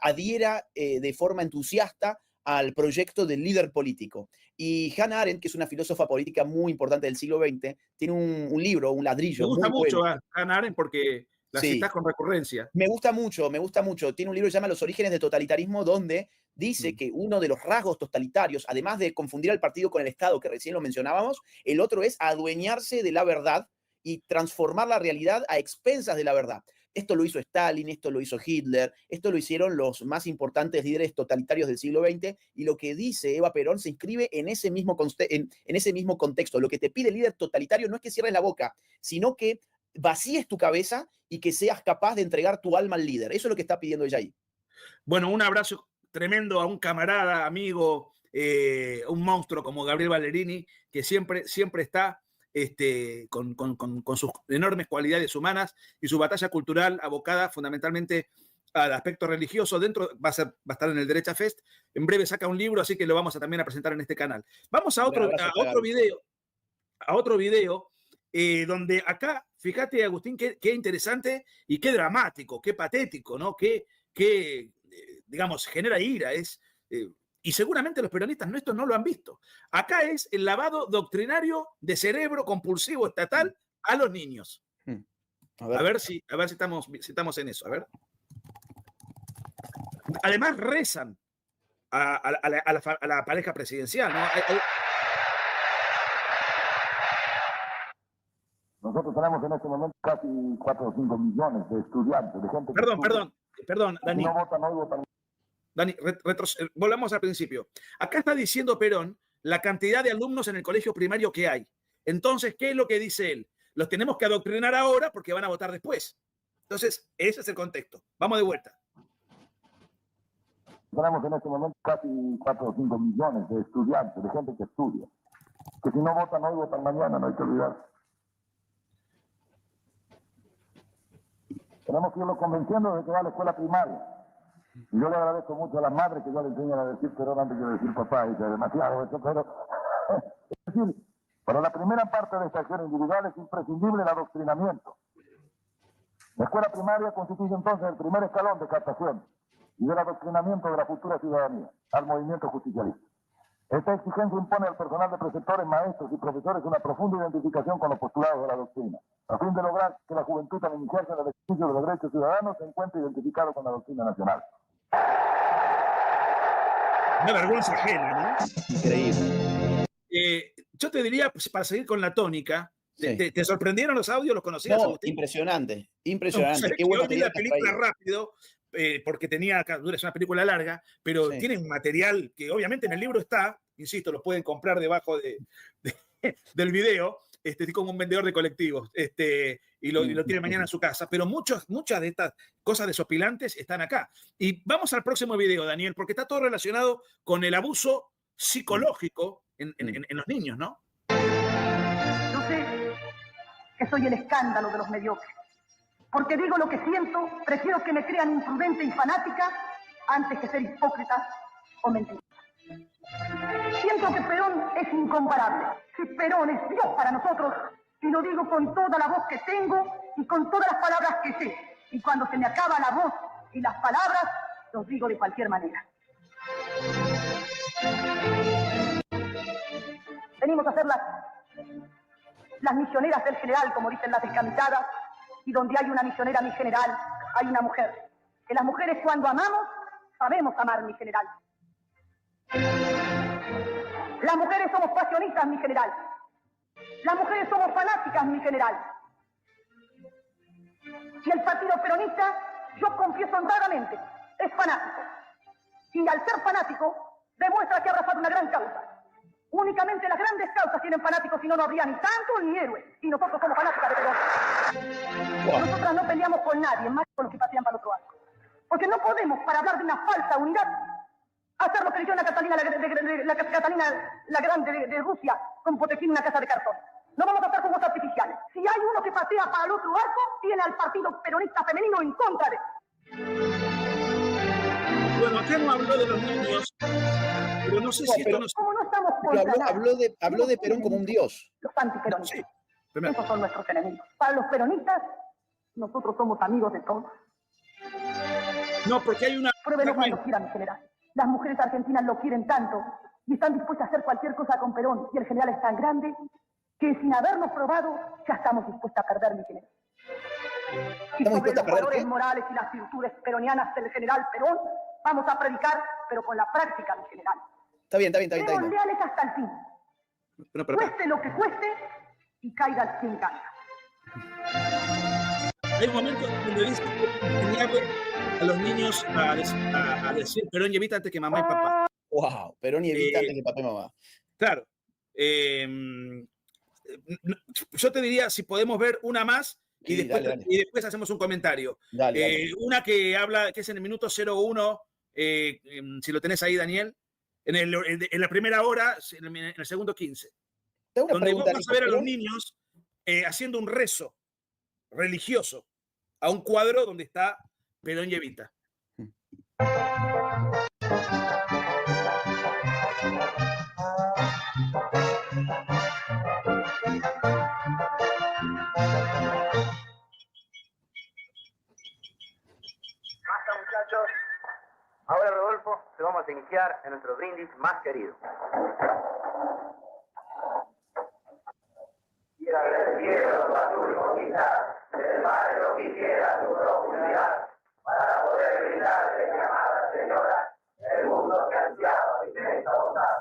S4: adhiera de forma entusiasta al proyecto del líder político. Y Hannah Arendt, que es una filósofa política muy importante del siglo XX, tiene un libro, un ladrillo.
S3: Me gusta
S4: muy
S3: mucho
S4: bueno.
S3: Hannah Arendt porque la citas con recurrencia.
S4: Me gusta mucho. Tiene un libro que se llama Los orígenes del totalitarismo, donde dice que uno de los rasgos totalitarios, además de confundir al partido con el Estado, que recién lo mencionábamos, el otro es adueñarse de la verdad y transformar la realidad a expensas de la verdad. Esto lo hizo Stalin, esto lo hizo Hitler, esto lo hicieron los más importantes líderes totalitarios del siglo XX, y lo que dice Eva Perón se inscribe en ese mismo contexto. Lo que te pide el líder totalitario no es que cierres la boca, sino que vacíes tu cabeza y que seas capaz de entregar tu alma al líder. Eso es lo que está pidiendo ella ahí.
S3: Bueno, un abrazo tremendo a un camarada, amigo, un monstruo como Gabriel Ballerini, que siempre está con sus enormes cualidades humanas y su batalla cultural abocada fundamentalmente al aspecto religioso. Va a estar en el Derecha Fest. En breve saca un libro, así que lo vamos a también a presentar en este canal. Vamos a otro video donde acá, fíjate, Agustín, qué interesante y qué dramático, qué patético, ¿no? Digamos, genera ira. Y seguramente los peronistas esto no lo han visto. Acá es el lavado doctrinario de cerebro compulsivo estatal a los niños. A ver si estamos en eso. A ver. Además rezan a la pareja presidencial, ¿no?
S7: Nosotros tenemos en este momento casi 4 o 5 millones de estudiantes, de gente...
S3: Perdón, Dani.
S7: No votan hoy, votan...
S3: Dani, volvamos al principio. Acá está diciendo Perón la cantidad de alumnos en el colegio primario que hay. Entonces, ¿qué es lo que dice él? Los tenemos que adoctrinar ahora porque van a votar después. Entonces, ese es el contexto. Vamos de vuelta.
S7: Tenemos en este momento casi 4 o 5 millones de estudiantes, de gente que estudia. Que si no votan hoy, votan mañana, no hay que olvidarse. Tenemos que irlo convenciendo de que va a la escuela primaria. Y yo le agradezco mucho a las madres que ya le enseñan a decir Perón antes de decir papá, y que es demasiado eso, pero es decir, para la primera parte de esta acción individual es imprescindible el adoctrinamiento. La escuela primaria constituye entonces el primer escalón de captación y del adoctrinamiento de la futura ciudadanía al movimiento justicialista. Esta exigencia impone al personal de preceptores, maestros y profesores una profunda identificación con los postulados de la doctrina, a fin de lograr que la juventud, al iniciarse en el ejercicio de los derechos ciudadanos, se encuentre identificado con la doctrina nacional.
S3: Una vergüenza ajena, ¿no?
S4: Increíble.
S3: Yo te diría, pues, para seguir con la tónica,
S4: Sí.
S3: ¿te sorprendieron los audios? ¿Los conocías?
S4: No, impresionante. Qué bueno
S3: yo vi la película rápido, porque es una película larga, pero tiene un material que obviamente en el libro está, insisto, lo pueden comprar debajo del video. Estoy como un vendedor de colectivos, y lo tiene mañana en su casa, pero muchas de estas cosas desopilantes están acá. Y vamos al próximo video, Daniel, porque está todo relacionado con el abuso psicológico en los niños, ¿no?
S5: Yo sé que soy el escándalo de los mediocres, porque digo lo que siento, prefiero que me crean imprudente y fanática antes que ser hipócrita o mentirosa. Siento que Perón es incomparable. Si Perón es Dios para nosotros, y lo digo con toda la voz que tengo y con todas las palabras que sé, y cuando se me acaba la voz y las palabras, los digo de cualquier manera. Venimos a ser las misioneras del general, como dicen las descamisadas, y donde hay una misionera, mi general, hay una mujer. Que las mujeres, cuando amamos, sabemos amar, mi general. Las mujeres somos pasionistas, mi general. Las mujeres somos fanáticas, mi general. Si el partido peronista, yo confieso honradamente, es fanático. Y al ser fanático, demuestra que ha abrazado una gran causa. Únicamente las grandes causas tienen fanáticos, si no, no habría ni santos ni héroes. Y nosotros somos fanáticas de Perón. Nosotras no peleamos con nadie, más con los que pasean para el otro arco. Porque no podemos, para hablar de una falsa unidad, hacer lo que hizo la Catalina, la Grande de Rusia, con Potecín en una casa de cartón. No vamos a hacer juegos artificiales. Si hay uno que patea para el otro arco, tiene al partido peronista femenino en contra de él.
S3: Bueno, acá no habló de los niños, pero no sé si esto no...
S5: Como no estamos
S4: Pero
S5: contra
S4: habló de Perón como un dios.
S5: los antiperonistas.
S3: Sí.
S5: Esos son nuestros enemigos. Para los peronistas, nosotros somos amigos de todos.
S3: No, porque hay una...
S5: Pruébelo cuando quiera, mi general. Las mujeres argentinas lo quieren tanto y están dispuestas a hacer cualquier cosa con Perón. Y el general es tan grande que sin habernos probado, ya estamos dispuestas a perder, mi general. Y sobre los valores morales y las virtudes peronianas del general Perón, vamos a predicar, pero con la práctica, mi general.
S4: Está bien.
S5: Seamos leales hasta el fin.
S3: Pero,
S5: Cueste lo que cueste y caiga el quien caiga.
S3: hay un momento donde dice que enseñarle a los niños a decir Perón y Evita antes que mamá y papá.
S4: Wow, Perón y Evita antes que papá y mamá.
S3: Claro. Yo te diría, si podemos ver una más y,
S4: Sí,
S3: después,
S4: dale.
S3: y después hacemos un comentario.
S4: Dale.
S3: Una que habla, que es en el minuto 01, si lo tenés ahí, Daniel, en la primera hora, en el segundo 15.
S4: Tengo una
S3: Donde
S4: pregunta,
S3: vamos a ver a los niños haciendo un rezo religioso a un cuadro donde está Perón y Evita.
S8: Basta, muchachos. Ahora, Rodolfo, te vamos a iniciar en nuestro brindis más querido. Quiero a tu conquistar, del mar lo quisiera tu profundidad, para poder brindarle, mi amada señora, el mundo que ansiaba y de esta bondad.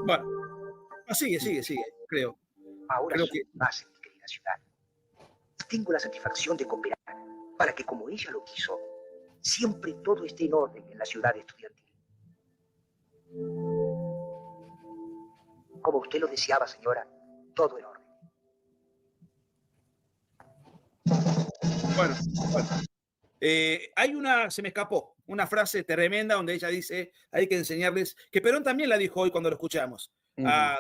S3: Bueno, sigue, creo.
S6: Ahora
S3: Creo
S6: soy
S3: que-
S6: más en mi querida ciudad. Tengo la satisfacción de cooperar para que, como ella lo quiso, siempre todo esté en orden en la ciudad estudiantil. Como usted lo deseaba, señora, todo en orden.
S3: Bueno. Hay se me escapó, una frase tremenda donde ella dice, hay que enseñarles, que Perón también la dijo hoy cuando lo escuchamos, a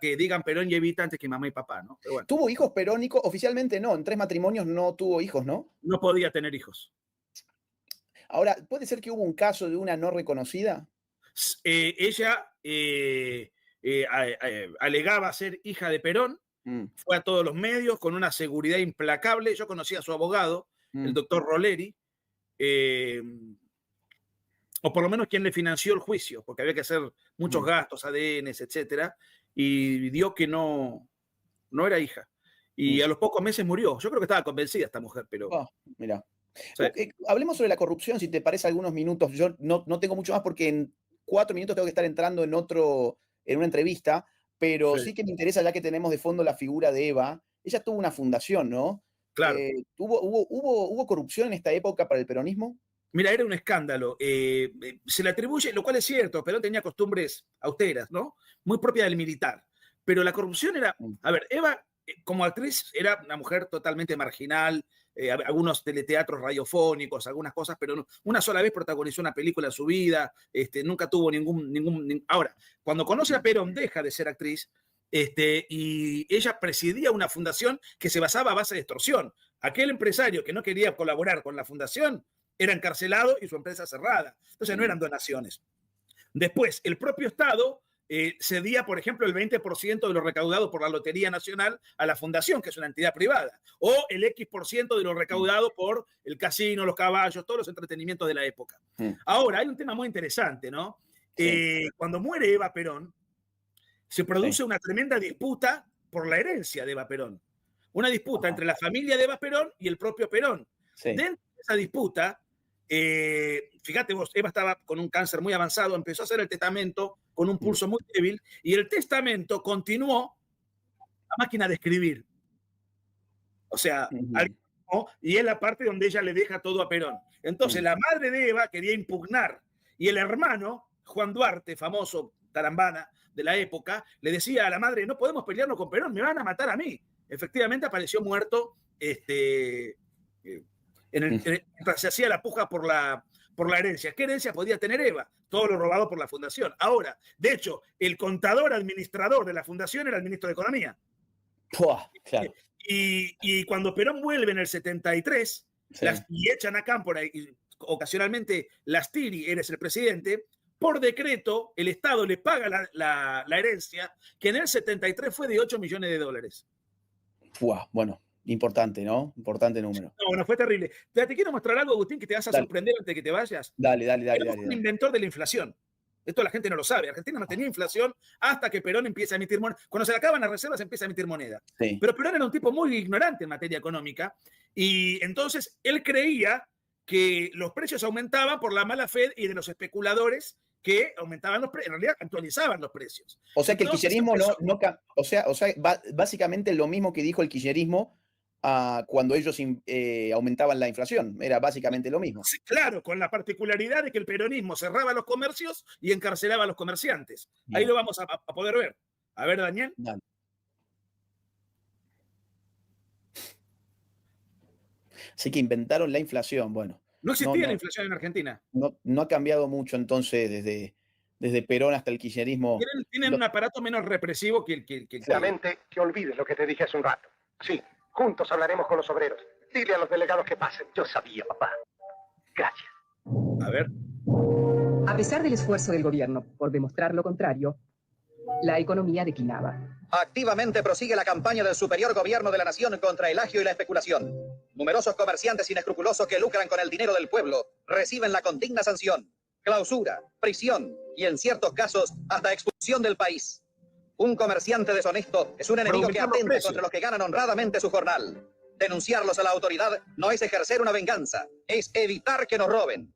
S3: que digan Perón y Evita antes que mamá y papá, ¿no? Pero bueno,
S4: ¿Tuvo hijos perónicos? Oficialmente no, en 3 matrimonios no tuvo hijos, ¿no?
S3: no podía tener hijos.
S4: Ahora, ¿puede ser que hubo un caso de una no reconocida?
S3: Ella alegaba ser hija de Perón, fue a todos los medios con una seguridad implacable. Yo conocí a su abogado, el doctor Roleri, o por lo menos quien le financió el juicio, porque había que hacer muchos gastos, ADNs, etcétera, y dio que no era hija. Y a los pocos meses murió. Yo creo que estaba convencida esta mujer, pero...
S4: Mira.
S3: Sí.
S4: Hablemos sobre la corrupción, si te parece, algunos minutos. Yo no tengo mucho más porque en 4 minutos tengo que estar entrando en una entrevista, pero sí que me interesa, ya que tenemos de fondo la figura de Eva. Ella tuvo una fundación, ¿no?
S3: Claro.
S4: ¿Hubo corrupción en esta época para el peronismo?
S3: Mira, era un escándalo. Se le atribuye, lo cual es cierto, Perón tenía costumbres austeras, ¿no? Muy propia del militar. Pero la corrupción era... A ver, Eva, como actriz, era una mujer totalmente marginal, algunos teleteatros radiofónicos, algunas cosas, pero no, una sola vez protagonizó una película en su vida, nunca tuvo ningún... Ahora, cuando conoce a Perón, deja de ser actriz, y ella presidía una fundación que se basaba a base de extorsión. Aquel empresario que no quería colaborar con la fundación era encarcelado y su empresa cerrada. Entonces no eran donaciones. Después, el propio Estado cedía, por ejemplo, el 20% de lo recaudado por la Lotería Nacional a la fundación, que es una entidad privada, o el X% de lo recaudado por el casino, los caballos, todos los entretenimientos de la época. Ahora, hay un tema muy interesante, ¿no? Cuando muere Eva Perón, se produce una tremenda disputa por la herencia de Eva Perón. Una disputa entre la familia de Eva Perón y el propio Perón. Dentro de esa disputa, fíjate vos, Eva estaba con un cáncer muy avanzado, empezó a hacer el testamento con un pulso muy débil, y el testamento continuó la máquina de escribir. O sea, y es la parte donde ella le deja todo a Perón. Entonces, la madre de Eva quería impugnar, y el hermano, Juan Duarte, famoso tarambana de la época, le decía a la madre, no podemos pelearnos con Perón, me van a matar a mí. Efectivamente, apareció muerto mientras se hacía la puja por la herencia. ¿Qué herencia podía tener Eva? Todo lo robado por la fundación. Ahora, de hecho, el contador administrador de la fundación era el ministro de Economía.
S4: Claro.
S3: Y cuando Perón vuelve en el 73 y echan a Cámpora y ocasionalmente Lastiri, eres el presidente, por decreto el Estado le paga la herencia, que en el 73 fue de $8 millones.
S4: Bueno, importante, ¿no? Importante número.
S3: No, bueno, fue terrible. Te quiero mostrar algo, Agustín, que te vas a sorprender antes de que te vayas.
S4: Dale.
S3: Perón fue un inventor de la inflación. Esto la gente no lo sabe. Argentina no tenía inflación hasta que Perón empieza a emitir moneda. Cuando se le acaban las reservas, empieza a emitir moneda.
S4: Sí.
S3: Pero Perón era un tipo muy ignorante en materia económica y entonces él creía que los precios aumentaban por la mala fe y de los especuladores que aumentaban los precios, en realidad actualizaban los precios.
S4: O sea que
S3: entonces,
S4: el kirchnerismo básicamente lo mismo que dijo el kirchnerismo cuando ellos aumentaban la inflación. Era básicamente lo mismo.
S3: Sí, claro, con la particularidad de que el peronismo cerraba los comercios y encarcelaba a los comerciantes. Bien. Ahí lo vamos a poder ver. A ver, Daniel.
S4: Dale. Así que inventaron la inflación. Bueno.
S3: No existía la inflación en Argentina.
S4: No ha cambiado mucho entonces desde Perón hasta el kirchnerismo.
S3: Tienen un aparato menos represivo que el
S9: Sinceramente, que olvides lo que te dije hace un rato. Sí, juntos hablaremos con los obreros. Dile a los delegados que pasen. Yo sabía, papá. Gracias.
S3: A ver.
S10: A pesar del esfuerzo del gobierno por demostrar lo contrario, la economía declinaba.
S11: Activamente prosigue la campaña del superior gobierno de la nación contra el agio y la especulación. Numerosos comerciantes inescrupulosos que lucran con el dinero del pueblo reciben la condigna sanción, clausura, prisión y en ciertos casos hasta expulsión del país. Un comerciante deshonesto es un enemigo que atenta contra los que ganan honradamente su jornal. Denunciarlos a la autoridad no es ejercer una venganza, es evitar que nos roben.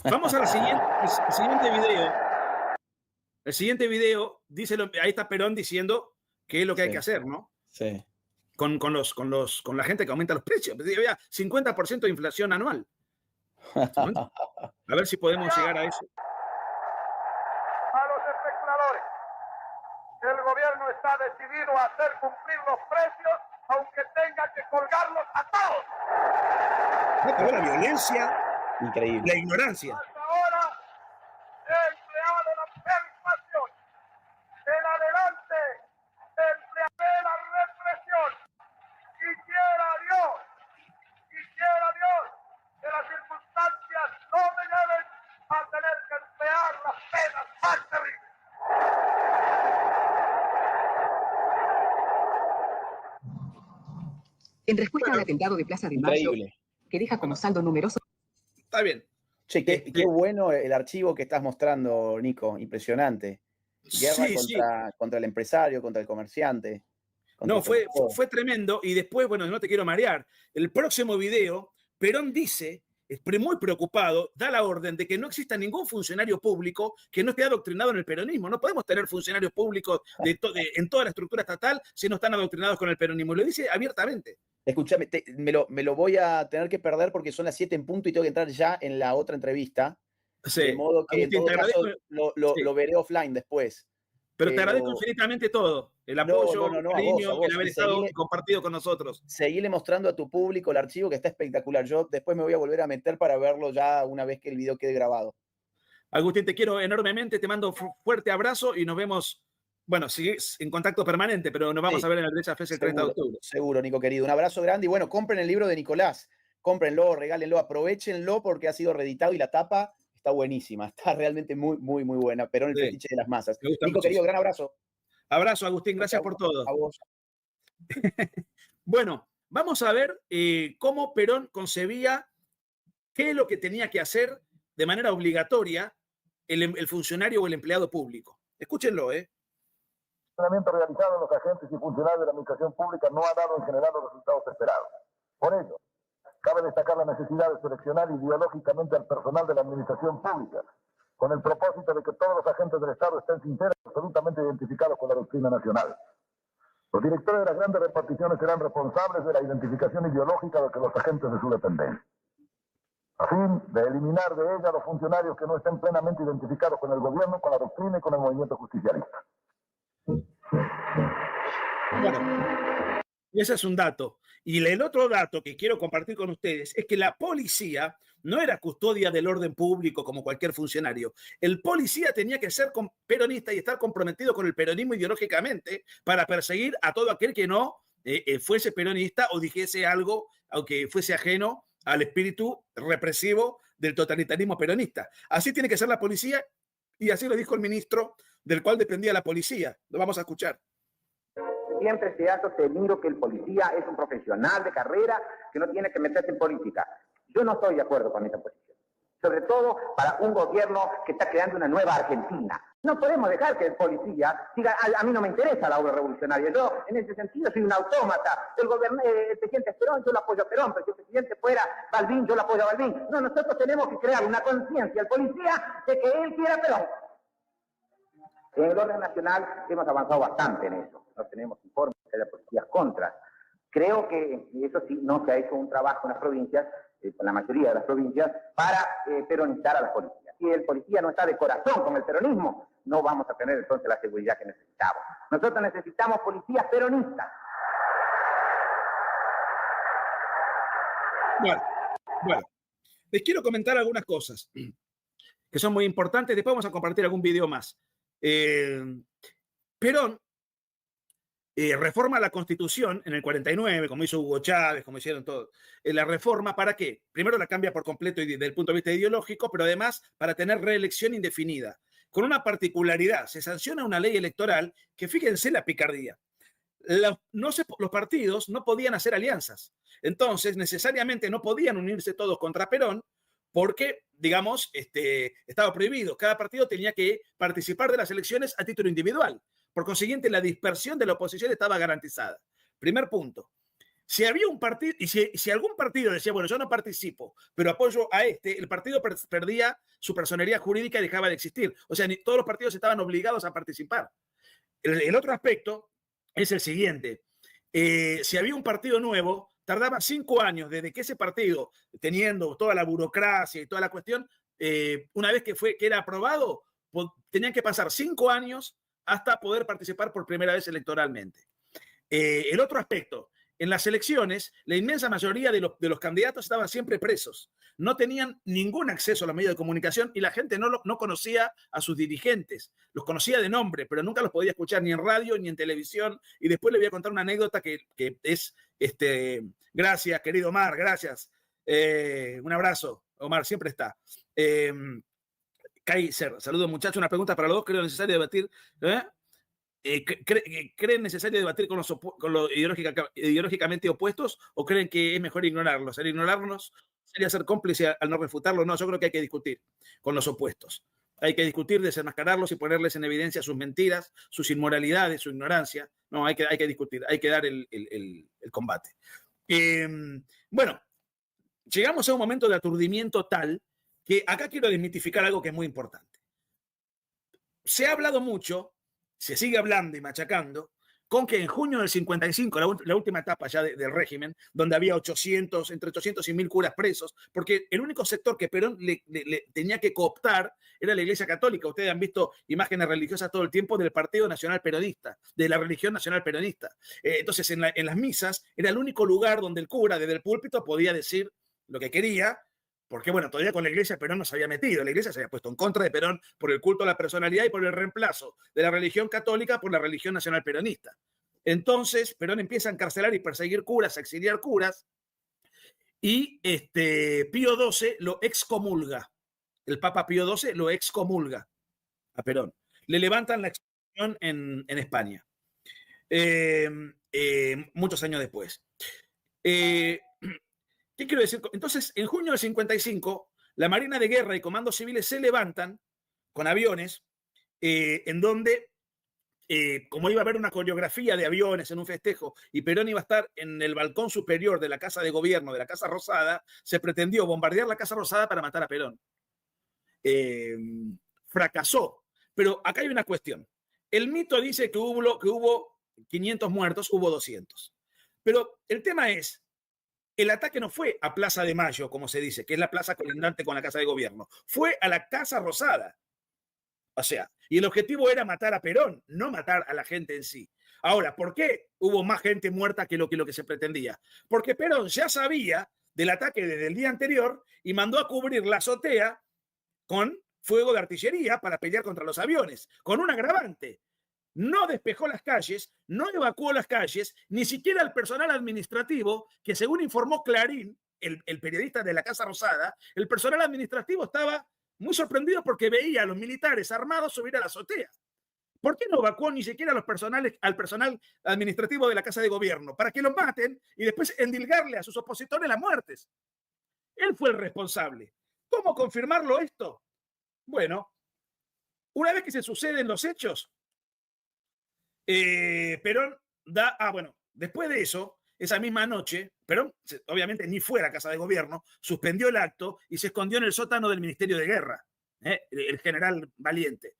S3: Vamos al siguiente video. El siguiente video dice, ahí está Perón diciendo qué es lo que hay que hacer, ¿no?
S4: Sí.
S3: Con la gente que aumenta los precios. Había 50% de inflación anual. A ver si podemos llegar a eso.
S8: A los especuladores. El gobierno está decidido a hacer cumplir los precios, aunque tenga que colgarlos a todos.
S3: La violencia.
S4: Increíble.
S3: La ignorancia.
S8: Hasta ahora he empleado la persuasión. En adelante emplearé la represión. Quisiera Dios que las circunstancias no me lleven a tener que emplear las penas más terribles.
S10: En respuesta al atentado de Plaza de Mayo, que deja como saldo numeroso.
S3: Está bien.
S4: Che, qué bueno el archivo que estás mostrando, Nico. Impresionante. Guerra contra el empresario, contra el comerciante.
S3: No, fue tremendo. Y después, bueno, no te quiero marear. El próximo video, Perón dice, muy preocupado, da la orden de que no exista ningún funcionario público que no esté adoctrinado en el peronismo. No podemos tener funcionarios públicos en toda la estructura estatal si no están adoctrinados con el peronismo. Lo dice abiertamente.
S4: Escúchame, me lo voy a tener que perder porque son las 7 en punto y tengo que entrar ya en la otra entrevista. Sí. De modo que Agustín, en todo caso lo veré offline después.
S3: Pero te agradezco infinitamente todo. El apoyo, el cariño, el haber estado compartido con nosotros.
S4: Seguile mostrando a tu público el archivo que está espectacular. Yo después me voy a volver a meter para verlo ya una vez que el video quede grabado.
S3: Agustín, te quiero enormemente, te mando un fuerte abrazo y nos vemos. Bueno, sigues en contacto permanente, pero nos vamos a ver en la Derecha Fest el 30 de octubre.
S4: Seguro, Nico querido. Un abrazo grande y bueno, compren el libro de Nicolás. Cómprenlo, regálenlo, aprovechenlo porque ha sido reeditado y la tapa está buenísima. Está realmente muy, muy, muy buena. Perón, el fetiche de las masas. Nico querido, gran abrazo.
S3: Abrazo, Agustín. Gracias por todo.
S4: A vos.
S3: Bueno, vamos a ver cómo Perón concebía qué es lo que tenía que hacer de manera obligatoria el funcionario o el empleado público. Escúchenlo,
S7: El entrenamiento realizado en los agentes y funcionarios de la administración pública no ha dado en general los resultados esperados. Por ello, cabe destacar la necesidad de seleccionar ideológicamente al personal de la administración pública, con el propósito de que todos los agentes del Estado estén sinceros y absolutamente identificados con la doctrina nacional. Los directores de las grandes reparticiones serán responsables de la identificación ideológica de los agentes de su dependencia, a fin de eliminar de ella a los funcionarios que no estén plenamente identificados con el gobierno, con la doctrina y con el movimiento justicialista.
S3: Bueno, ese es un dato. Y el otro dato que quiero compartir con ustedes es que la policía no era custodia del orden público como cualquier funcionario. El policía tenía que ser peronista y estar comprometido con el peronismo ideológicamente para perseguir a todo aquel que no fuese peronista o dijese algo, aunque fuese ajeno al espíritu represivo del totalitarismo peronista. Así tiene que ser la policía y así lo dijo el ministro del cual dependía la policía. Lo vamos a escuchar.
S12: Siempre se ha sostenido que el policía es un profesional de carrera que no tiene que meterse en política. Yo no estoy de acuerdo con esa posición. Sobre todo para un gobierno que está creando una nueva Argentina. No podemos dejar que el policía diga, a mí no me interesa la obra revolucionaria. Yo, en ese sentido, soy un autómata. El presidente es Perón, yo lo apoyo a Perón, pero si el presidente fuera Balbín, yo lo apoyo a Balbín. No, nosotros tenemos que crear una conciencia al policía de que él quiera Perón. En el orden nacional hemos avanzado bastante en eso. No tenemos informes de las policías contras. Creo que eso sí, no se ha hecho un trabajo en las provincias, con la mayoría de las provincias, para peronizar a las policías. Si el policía no está de corazón con el peronismo, no vamos a tener entonces la seguridad que necesitamos. Nosotros necesitamos policías peronistas.
S3: Bueno, les quiero comentar algunas cosas que son muy importantes. Después vamos a compartir algún video más. Perón reforma la Constitución en el 49, como hizo Hugo Chávez, como hicieron todos. La reforma, ¿para qué? Primero la cambia por completo desde el punto de vista ideológico, pero además para tener reelección indefinida. Con una particularidad, se sanciona una ley electoral que, fíjense la picardía, los partidos no podían hacer alianzas. Entonces, necesariamente no podían unirse todos contra Perón porque, digamos, estaba prohibido. Cada partido tenía que participar de las elecciones a título individual. Por consiguiente, la dispersión de la oposición estaba garantizada. Primer punto. Si había un partido, y si algún partido decía, bueno, yo no participo, pero apoyo a el partido perdía su personería jurídica y dejaba de existir. O sea, todos los partidos estaban obligados a participar. El otro aspecto es el siguiente. Si había un partido nuevo, tardaba 5 años desde que ese partido, teniendo toda la burocracia y toda la cuestión, una vez que era aprobado, tenían que pasar 5 años hasta poder participar por primera vez electoralmente. El otro aspecto, en las elecciones, la inmensa mayoría de los candidatos estaban siempre presos. No tenían ningún acceso a los medios de comunicación y la gente no conocía a sus dirigentes. Los conocía de nombre, pero nunca los podía escuchar ni en radio ni en televisión. Y después le voy a contar una anécdota que es, gracias, querido Omar, gracias. Un abrazo, Omar, siempre está. Kaiser, saludos muchachos, una pregunta para los dos, creo necesario debatir. ¿Creen necesario debatir con los ideológicamente opuestos o creen que es mejor ignorarlos? El ignorarlos sería ser cómplice al no refutarlo. No, yo creo que hay que discutir con los opuestos. Hay que discutir, desenmascararlos y ponerles en evidencia sus mentiras, sus inmoralidades, su ignorancia. No, hay que discutir, hay que dar el combate. Bueno, llegamos a un momento de aturdimiento tal que acá quiero desmitificar algo que es muy importante. Se ha hablado mucho, se sigue hablando y machacando, con que en junio del 55, la última etapa ya del régimen, donde había entre 800 y 1000 curas presos, porque el único sector que Perón le tenía que cooptar era la Iglesia Católica. Ustedes han visto imágenes religiosas todo el tiempo del Partido Nacional Peronista, de la religión nacional peronista. Entonces, en las misas era el único lugar donde el cura, desde el púlpito, podía decir lo que quería, porque, bueno, todavía con la Iglesia Perón no se había metido. La Iglesia se había puesto en contra de Perón por el culto a la personalidad y por el reemplazo de la religión católica por la religión nacional peronista. Entonces, Perón empieza a encarcelar y perseguir curas, a exiliar curas, y Pío XII lo excomulga. El Papa Pío XII lo excomulga a Perón. Le levantan la expulsión en España, muchos años después. ¿Qué quiero decir? Entonces, en junio del 55, la Marina de Guerra y comandos civiles se levantan con aviones, en donde, como iba a haber una coreografía de aviones en un festejo y Perón iba a estar en el balcón superior de la Casa de Gobierno, de la Casa Rosada, se pretendió bombardear la Casa Rosada para matar a Perón. Fracasó. Pero acá hay una cuestión. El mito dice que hubo 500 muertos, hubo 200. Pero el tema es, el ataque no fue a Plaza de Mayo, como se dice, que es la plaza colindante con la Casa de Gobierno. Fue a la Casa Rosada. O sea, y el objetivo era matar a Perón, no matar a la gente en sí. Ahora, ¿por qué hubo más gente muerta que lo que se pretendía? Porque Perón ya sabía del ataque desde el día anterior y mandó a cubrir la azotea con fuego de artillería para pelear contra los aviones, con un agravante. No despejó las calles, no evacuó las calles, ni siquiera el personal administrativo, que según informó Clarín, el periodista de la Casa Rosada, el personal administrativo estaba muy sorprendido porque veía a los militares armados subir a la azotea. ¿Por qué no evacuó ni siquiera al personal administrativo de la Casa de Gobierno? Para que los maten y después endilgarle a sus opositores las muertes. Él fue el responsable. ¿Cómo confirmarlo esto? Bueno, una vez que se suceden los hechos, Perón da... después de eso, esa misma noche, Perón obviamente ni fue a la Casa de Gobierno, suspendió el acto y se escondió en el sótano del Ministerio de Guerra, el general Valiente.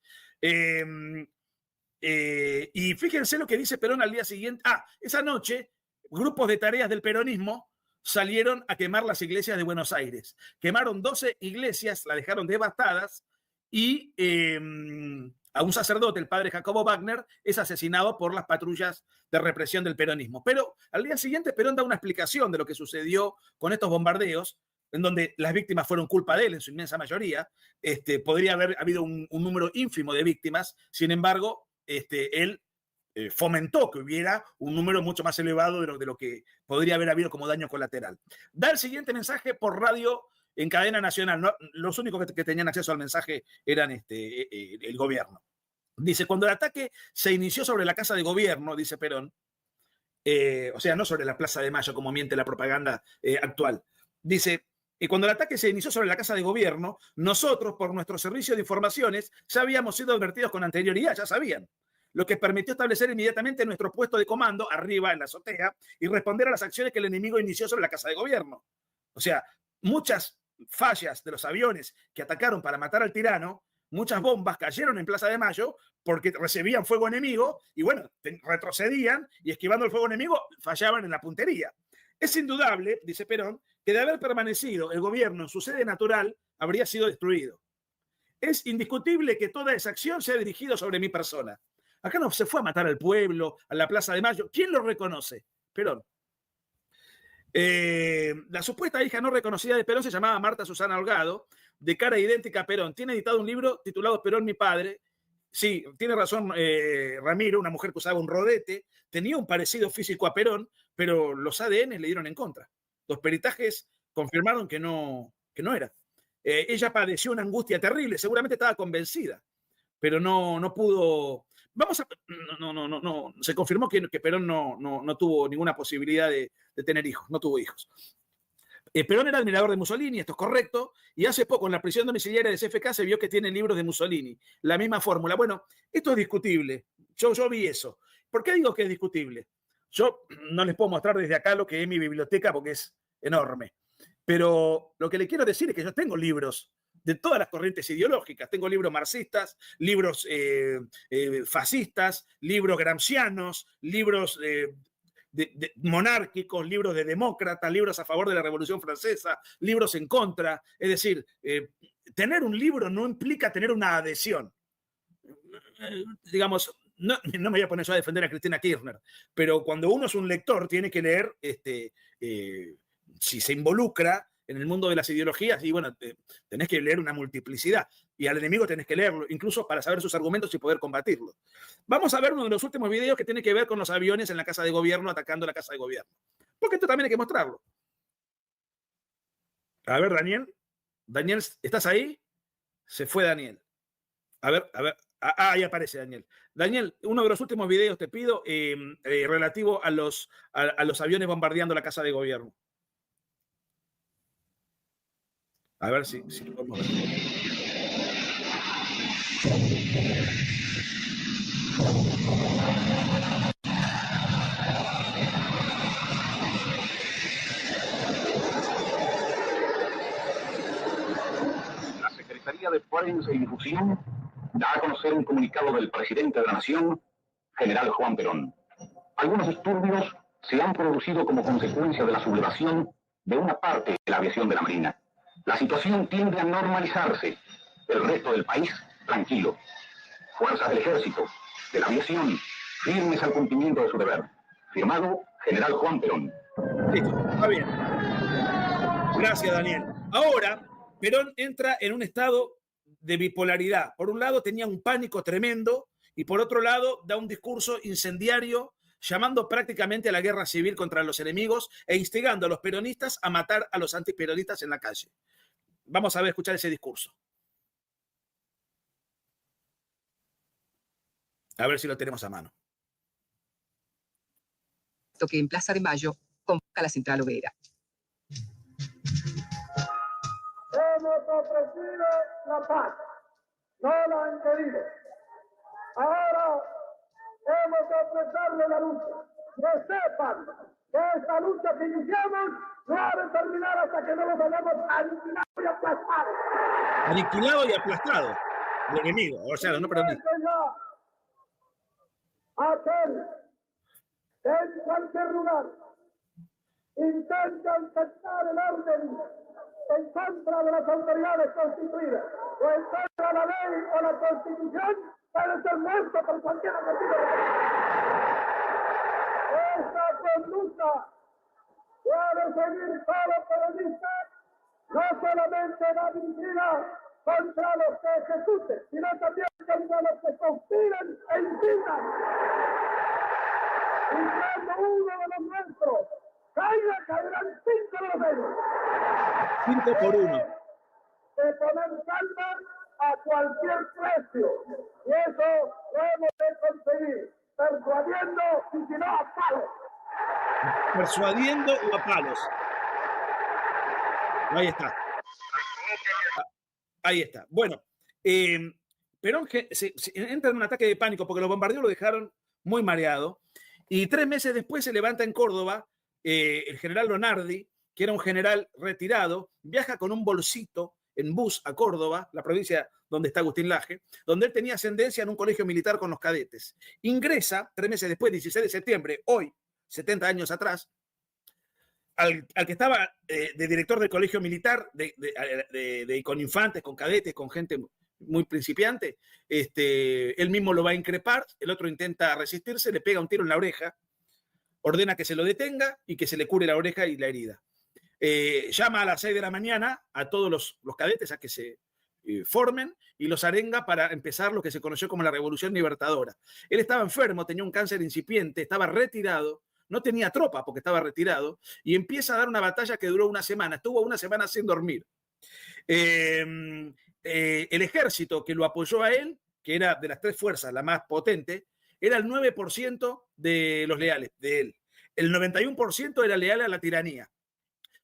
S3: Y fíjense lo que dice Perón al día siguiente. Esa noche, grupos de tareas del peronismo salieron a quemar las iglesias de Buenos Aires. Quemaron 12 iglesias, las dejaron devastadas y a un sacerdote, el padre Jacobo Wagner, es asesinado por las patrullas de represión del peronismo. Pero al día siguiente Perón da una explicación de lo que sucedió con estos bombardeos, en donde las víctimas fueron culpa de él en su inmensa mayoría. Podría haber habido un número ínfimo de víctimas, sin embargo, él fomentó que hubiera un número mucho más elevado de lo que podría haber habido como daño colateral. Da el siguiente mensaje por radio en cadena nacional. No, los únicos que tenían acceso al mensaje eran el gobierno. Dice, cuando el ataque se inició sobre la Casa de Gobierno, dice Perón, o sea, no sobre la Plaza de Mayo, como miente la propaganda actual. Dice, cuando el ataque se inició sobre la Casa de Gobierno, nosotros, por nuestro servicio de informaciones, ya habíamos sido advertidos con anterioridad, ya sabían, lo que permitió establecer inmediatamente nuestro puesto de comando arriba en la azotea y responder a las acciones que el enemigo inició sobre la Casa de Gobierno. O sea, muchas fallas de los aviones que atacaron para matar al tirano, muchas bombas cayeron en Plaza de Mayo porque recibían fuego enemigo y bueno, retrocedían y esquivando el fuego enemigo fallaban en la puntería. Es indudable, dice Perón, que de haber permanecido el gobierno en su sede natural habría sido destruido. Es indiscutible que toda esa acción se ha dirigido sobre mi persona. Acá no se fue a matar al pueblo, a la Plaza de Mayo. ¿Quién lo reconoce? Perón. La supuesta hija no reconocida de Perón se llamaba Marta Susana Holgado, de cara idéntica a Perón. Tiene editado un libro titulado Perón, mi padre. Sí, tiene razón Ramiro, una mujer que usaba un rodete, tenía un parecido físico a Perón, pero los ADN le dieron en contra. Los peritajes confirmaron que no era. Ella padeció una angustia terrible, seguramente estaba convencida, pero no pudo. Se confirmó que Perón no tuvo ninguna posibilidad de tener hijos, no tuvo hijos. Perón era admirador de Mussolini, esto es correcto, y hace poco en la prisión domiciliaria de CFK se vio que tiene libros de Mussolini, la misma fórmula. Bueno, esto es discutible, yo vi eso. ¿Por qué digo que es discutible? Yo no les puedo mostrar desde acá lo que es mi biblioteca porque es enorme, pero lo que le quiero decir es que yo tengo libros de todas las corrientes ideológicas. Tengo libros marxistas, libros fascistas, libros gramscianos, libros monárquicos, libros de demócratas, libros a favor de la Revolución Francesa, libros en contra. Es decir, tener un libro no implica tener una adhesión. Digamos, no me voy a poner yo a defender a Cristina Kirchner, pero cuando uno es un lector tiene que leer, si se involucra en el mundo de las ideologías, y bueno, tenés que leer una multiplicidad, y al enemigo tenés que leerlo, incluso para saber sus argumentos y poder combatirlo. Vamos a ver uno de los últimos videos que tiene que ver con los aviones en la Casa de Gobierno, atacando la Casa de Gobierno. Porque esto también hay que mostrarlo. A ver, Daniel. Daniel, ¿estás ahí? Se fue Daniel. A ver. Ahí aparece Daniel. Daniel, uno de los últimos videos te pido relativo a los aviones bombardeando la Casa de Gobierno. A ver si lo podemos ver.
S13: La Secretaría de Prensa y Difusión da a conocer un comunicado del presidente de la Nación, general Juan Perón. Algunos disturbios se han producido como consecuencia de la sublevación de una parte de la aviación de la Marina. La situación tiende a normalizarse. El resto del país, tranquilo. Fuerzas del Ejército, de la aviación, firmes al cumplimiento de su deber. Firmado, General Juan Perón.
S3: Listo, está bien. Gracias, Daniel. Ahora, Perón entra en un estado de bipolaridad. Por un lado, tenía un pánico tremendo y por otro lado, da un discurso incendiario llamando prácticamente a la guerra civil contra los enemigos e instigando a los peronistas a matar a los antiperonistas en la calle. Vamos a ver, escuchar ese discurso. A ver si lo tenemos a mano.
S10: Que en Plaza de Mayo convoca la Central Obrera.
S8: Hemos ofrecido la paz, no la han querido. Ahora hemos de ofrecerle la lucha. Que sepan que esta lucha que iniciamos no ha de terminar hasta que no los hayamos aniquilado y aplastado.
S3: Aniquilado y aplastado. El enemigo, o sea, no peronista.
S8: Aquel que en cualquier lugar intentan sectar el orden en contra de las autoridades constituidas o en contra de la ley o la constitución, debe ser muerto por cualquier motivo. Esta conducta que ha de seguir todo peronista no solamente va dirigida contra los que ejecuten, sino también contra los que conspiran e incitan. Y cuando uno de los nuestros caiga, caerán 5 de ellos.
S3: 5 por 1.
S8: De poner calma a cualquier precio. Y eso lo hemos de conseguir, persuadiendo y si no a palos.
S3: Persuadiendo o a palos. Ahí está. Ahí está. Bueno, Perón entra en un ataque de pánico porque los bombardeos lo dejaron muy mareado. Y 3 meses después se levanta en Córdoba el general Lonardi, que era un general retirado, viaja con un bolsito en bus a Córdoba, la provincia donde está Agustín Laje, donde él tenía ascendencia en un colegio militar con los cadetes. Ingresa 3 meses después, 16 de septiembre, hoy, 70 años atrás, al que estaba de director del colegio militar, con infantes, con cadetes, con gente muy principiante. Él mismo lo va a increpar, el otro intenta resistirse, le pega un tiro en la oreja, ordena que se lo detenga y que se le cure la oreja y la herida. Llama a las 6 de la mañana a todos los cadetes a que se formen y los arenga para empezar lo que se conoció como la Revolución Libertadora. Él estaba enfermo, tenía un cáncer incipiente, estaba retirado, no tenía tropa porque estaba retirado, y empieza a dar una batalla que duró 1 semana. Estuvo 1 semana sin dormir. El ejército que lo apoyó a él, que era de las 3 fuerzas la más potente, era el 9% de los leales de él. El 91% era leal a la tiranía.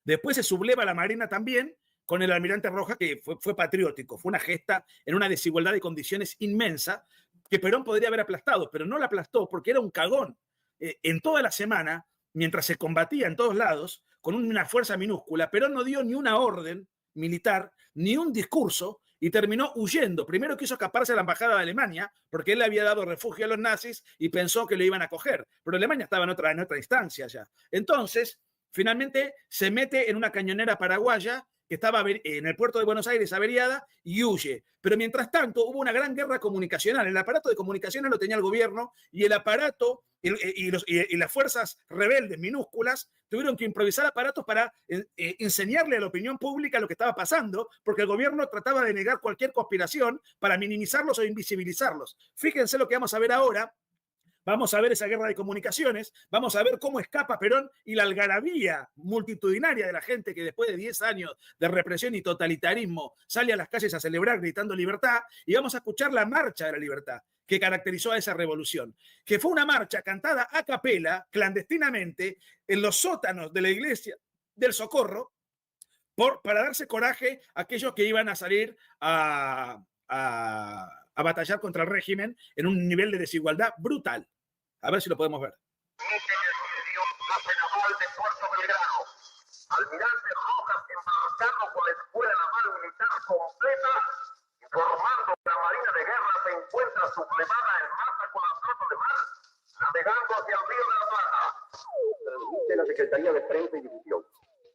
S3: Después se subleva la Marina también con el almirante Rojas, que fue patriótico. Fue una gesta en una desigualdad de condiciones inmensa que Perón podría haber aplastado, pero no la aplastó porque era un cagón. En toda la semana, mientras se combatía en todos lados, con una fuerza minúscula, Perón no dio ni una orden militar, ni un discurso, y terminó huyendo. Primero quiso escaparse a la embajada de Alemania, porque él le había dado refugio a los nazis y pensó que lo iban a coger. Pero Alemania estaba en otra instancia ya. Entonces, finalmente se mete en una cañonera paraguaya que estaba en el puerto de Buenos Aires averiada y huye. Pero mientras tanto hubo una gran guerra comunicacional. El aparato de comunicaciones lo tenía el gobierno y el aparato y las fuerzas rebeldes minúsculas tuvieron que improvisar aparatos para enseñarle a la opinión pública lo que estaba pasando, porque el gobierno trataba de negar cualquier conspiración para minimizarlos o invisibilizarlos. Fíjense lo que vamos a ver ahora. Vamos a ver esa guerra de comunicaciones, vamos a ver cómo escapa Perón y la algarabía multitudinaria de la gente que después de 10 años de represión y totalitarismo sale a las calles a celebrar gritando libertad, y vamos a escuchar la marcha de la libertad que caracterizó a esa revolución, que fue una marcha cantada a capela, clandestinamente, en los sótanos de la iglesia del Socorro, para darse coraje a aquellos que iban a salir a batallar contra el régimen en un nivel de desigualdad brutal. A ver si lo podemos ver.
S8: Naval de Puerto Belgrano. Almirante Rojas embarcado con la escuela naval militar completa, informando que la Marina de Guerra se encuentra sublevada en masa con la flota de mar, navegando hacia el río de la
S9: Secretaría de Prensa y Difusión.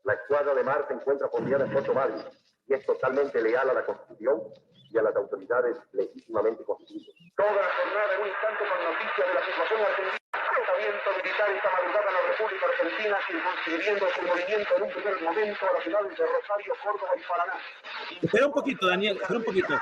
S9: La escuadra de mar se encuentra apoyada en Puerto Valle y es totalmente leal a la Constitución y a las autoridades legítimamente constituidas. Toda la jornada en un instante con noticias de la situación argentina. Enfrentamiento militar esta madrugada en la República Argentina, circunscribiendo su movimiento en un primer momento a las ciudades de Rosario, Córdoba y Paraná.
S3: Espera un poquito, Daniel, espera un poquito.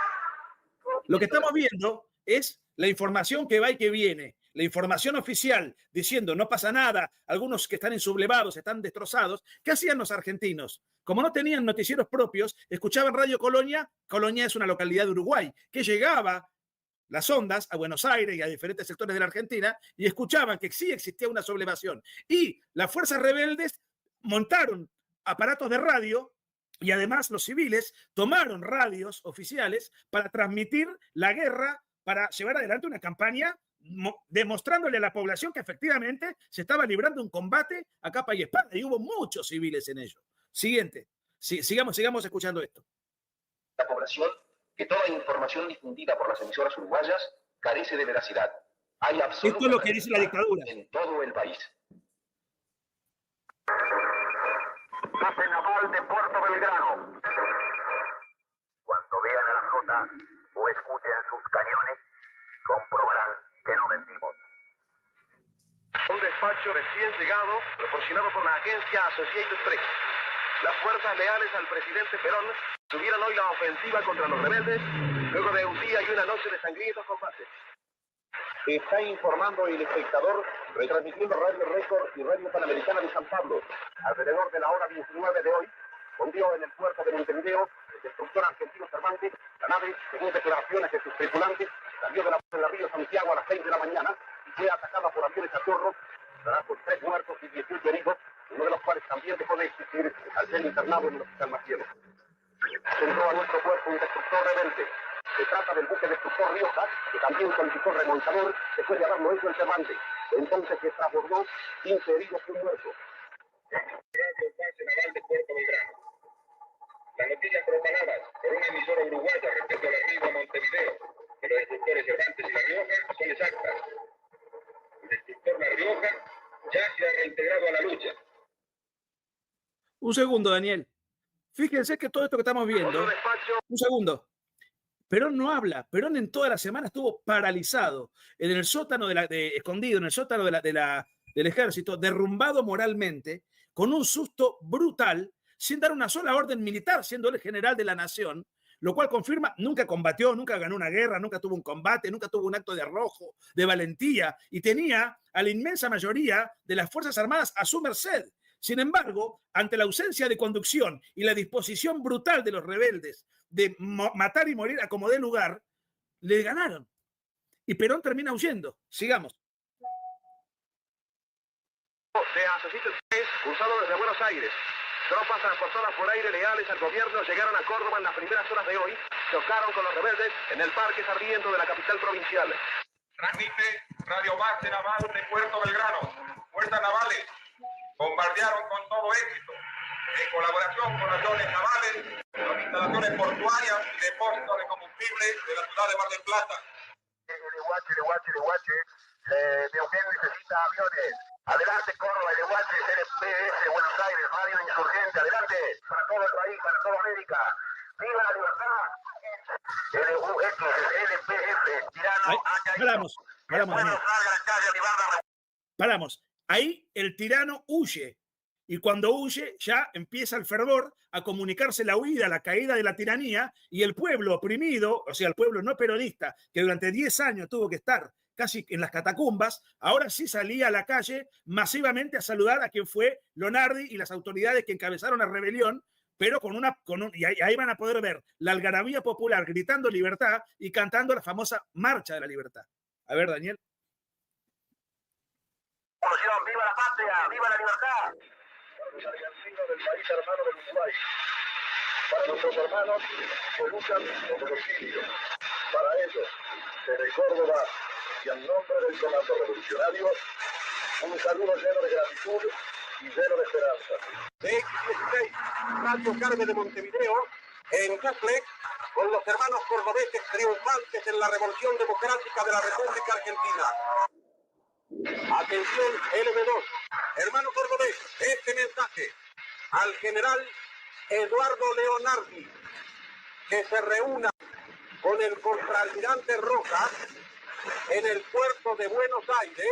S3: Lo que estamos viendo es la información que va y que viene. La información oficial diciendo no pasa nada, algunos que están ensublevados, están destrozados. ¿Qué hacían los argentinos? Como no tenían noticieros propios, escuchaban Radio Colonia. Colonia es una localidad de Uruguay que llegaba las ondas a Buenos Aires y a diferentes sectores de la Argentina y escuchaban que sí existía una sublevación. Y las fuerzas rebeldes montaron aparatos de radio y además los civiles tomaron radios oficiales para transmitir la guerra, para llevar adelante una campaña demostrándole a la población que efectivamente se estaba librando un combate a capa y espada y hubo muchos civiles en ello. Siguiente, sigamos escuchando esto.
S13: La población que toda información difundida por las emisoras uruguayas carece de veracidad. Hay absoluta
S3: Esto es lo que dice la dictadura.
S13: En todo el país.
S8: Base naval de Puerto Belgrano. Cuando vean a la flota o escuchen sus cañones, comprobarán que no mentimos. Un despacho recién llegado, proporcionado por la agencia Associated Press. Las fuerzas leales al presidente Perón tuvieron hoy la ofensiva contra los rebeldes, luego de un día y una noche de sangrientos combates. Está informando El Espectador, retransmitiendo Radio Récord y Radio Panamericana de San Pablo. Alrededor de la hora 19 de hoy, hundió en el puerto de Montevideo el destructor argentino Cervantes. La nave, según declaraciones de sus tripulantes, salió de la Río Santiago a las 6 de la mañana y fue atacada por aviones a chorro, con 3 muertos y 18 heridos, uno de los cuales también dejó de existir al ser internado en el hospital Maciel. Entró a nuestro puerto un destructor rebelde. Se trata del buque destructor Rioja, que también solicitó remolcador después de haberlo hecho el Cervantes. Entonces se transbordó 15 heridos y un muerto. Base naval de Puerto Belgrano. Las noticias propagadas por una emisora uruguaya respecto al arribo a Montevideo de los destructores Cervantes y La Rioja son exactas. El destructor La Rioja ya se ha reintegrado a la lucha.
S3: Un segundo, Daniel. Fíjense que todo esto que estamos viendo... Un segundo. Perón no habla. Perón en toda la semana estuvo paralizado en el sótano escondido en el sótano del ejército, derrumbado moralmente, con un susto brutal, sin dar una sola orden militar, siendo el general de la nación, lo cual confirma, nunca combatió, nunca ganó una guerra, nunca tuvo un combate, nunca tuvo un acto de arrojo, de valentía, y tenía a la inmensa mayoría de las Fuerzas Armadas a su merced. Sin embargo, ante la ausencia de conducción y la disposición brutal de los rebeldes de matar y morir a como dé lugar, le ganaron. Y Perón termina huyendo. Sigamos.
S8: De Associated Press, cruzado desde Buenos Aires. Tropas transportadas por aire leales al gobierno llegaron a Córdoba en las primeras horas de hoy, chocaron con los rebeldes en el Parque Sarmiento de la capital provincial.
S14: Transmite Radio Base Naval de Puerto Belgrano. Fuerzas navales bombardearon con todo éxito, en colaboración con aviones navales, las instalaciones portuarias y depósitos de combustible de la ciudad de Mar del Plata.
S8: Neuquén necesita aviones. Adelante, Córdoba, Irihuache, CNPS, Buenos Aires, Radio Insurgente, adelante, para todo el país, para toda América. ¡Viva la libertad! NPF, tirano,
S3: Paramos. Ahí el tirano huye. Y cuando huye, ya empieza el fervor a comunicarse la huida, la caída de la tiranía, y el pueblo oprimido, o sea, el pueblo no peronista, que durante 10 años tuvo que estar casi en las catacumbas, ahora sí salía a la calle masivamente a saludar a quien fue Lonardi y las autoridades que encabezaron la rebelión, pero y ahí van a poder ver la algarabía popular gritando libertad y cantando la famosa Marcha de la Libertad. A ver, Daniel.
S8: ¡Viva la patria! ¡Viva la libertad! Para los argentinos del país hermano del Uruguay. Para nuestros hermanos que luchan por los sirios. Para ellos, desde Córdoba y en nombre del comando revolucionario, un saludo lleno de gratitud y lleno de esperanza. X16, Radio Carve de Montevideo, en duplex, con los hermanos cordobeses triunfantes en la Revolución Democrática de la República Argentina.
S14: Atención, LB2. Hermano cordobés, este mensaje al general Eduardo Leonardi, que se reúna con el contraalmirante Rojas en el puerto de Buenos Aires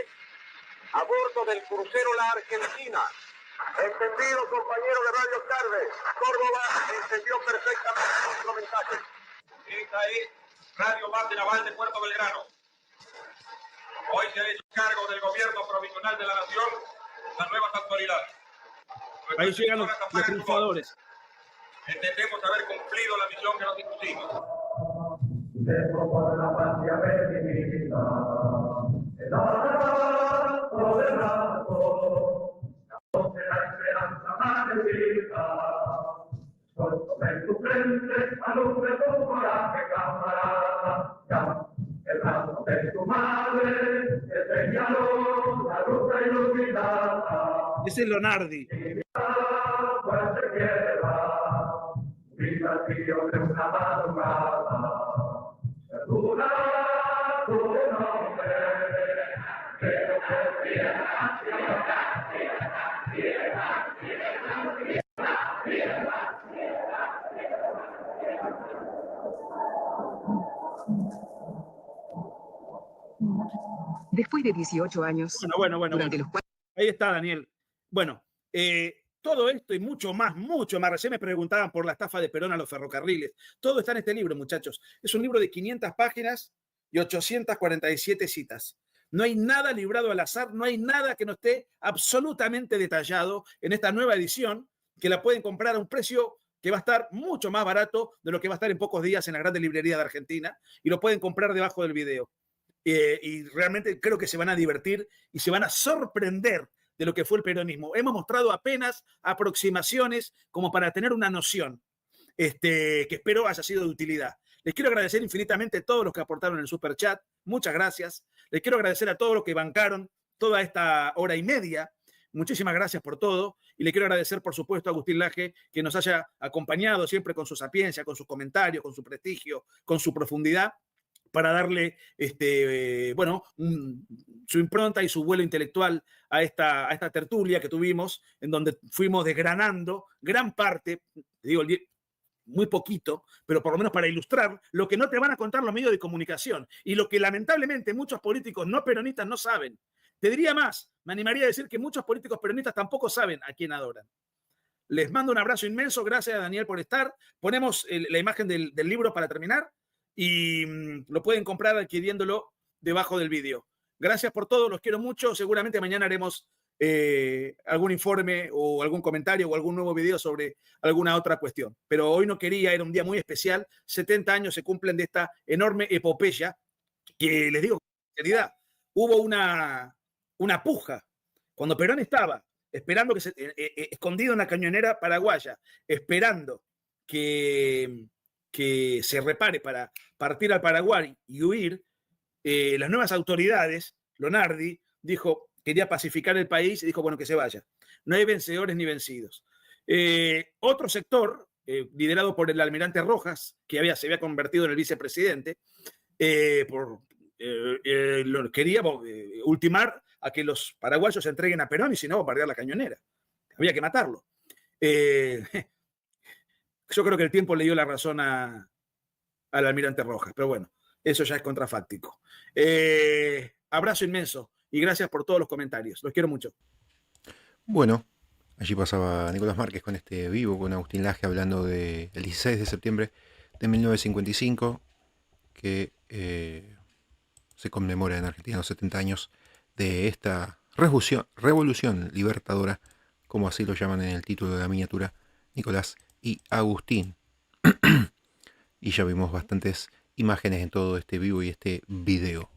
S14: a bordo del crucero La Argentina. Entendido, compañero de Radio Tarde. Córdoba entendió perfectamente nuestro mensaje. Esta es Radio Base Naval de Puerto Belgrano. Hoy se ha hecho cargo del gobierno provisional de la nación las nuevas autoridades.
S3: Ahí llegan los triunfadores.
S14: Entendemos haber cumplido la misión que nos impusimos.
S3: Ese es Leonardi.
S10: Después de 18 años,
S3: Bueno.
S10: durante los cuales...
S3: Ahí está, Daniel. Bueno, todo esto y mucho más. Recién me preguntaban por la estafa de Perón a los ferrocarriles. Todo está en este libro, muchachos. Es un libro de 500 páginas y 847 citas. No hay nada librado al azar, no hay nada que no esté absolutamente detallado en esta nueva edición, que la pueden comprar a un precio que va a estar mucho más barato de lo que va a estar en pocos días en la grande librería de Argentina, y lo pueden comprar debajo del video. Y realmente creo que se van a divertir y se van a sorprender de lo que fue el peronismo. Hemos mostrado apenas aproximaciones como para tener una noción que espero haya sido de utilidad. Les quiero agradecer infinitamente a todos los que aportaron en el superchat. Muchas gracias. Les quiero agradecer a todos los que bancaron toda esta hora y media. Muchísimas gracias por todo. Y le quiero agradecer, por supuesto, a Agustín Laje, que nos haya acompañado siempre con su sapiencia, con sus comentarios, con su prestigio, con su profundidad, para darle su impronta y su vuelo intelectual a esta tertulia que tuvimos, en donde fuimos desgranando gran parte, digo, muy poquito, pero por lo menos para ilustrar lo que no te van a contar los medios de comunicación y lo que lamentablemente muchos políticos no peronistas no saben. Te diría más, me animaría a decir que muchos políticos peronistas tampoco saben a quién adoran. Les mando un abrazo inmenso, gracias a Daniel por estar. Ponemos la imagen del libro para terminar y lo pueden comprar adquiriéndolo debajo del vídeo. Gracias por todo, los quiero mucho. Seguramente mañana haremos algún informe o algún comentario o algún nuevo video sobre alguna otra cuestión. Pero hoy no quería, era un día muy especial. 70 años se cumplen de esta enorme epopeya que, les digo, en realidad, hubo una puja. Cuando Perón estaba esperando escondido en la cañonera paraguaya, esperando que se repare para partir al Paraguay y huir, las nuevas autoridades, Leonardi, quería pacificar el país y dijo, bueno, que se vaya. No hay vencedores ni vencidos. Otro sector, liderado por el almirante Rojas, que se había convertido en el vicepresidente, quería ultimar a que los paraguayos se entreguen a Perón y si no, bombardear la cañonera. Había que matarlo. Yo creo que el tiempo le dio la razón al almirante Rojas, pero bueno, eso ya es contrafáctico. Abrazo inmenso y gracias por todos los comentarios. Los quiero mucho.
S1: Bueno, allí pasaba Nicolás Márquez con este vivo con Agustín Laje hablando del 16 de septiembre de 1955, que se conmemora en Argentina los 70 años de esta revolución libertadora, como así lo llaman en el título de la miniatura, Nicolás y Agustín. Y ya vimos bastantes imágenes en todo este vivo y este video.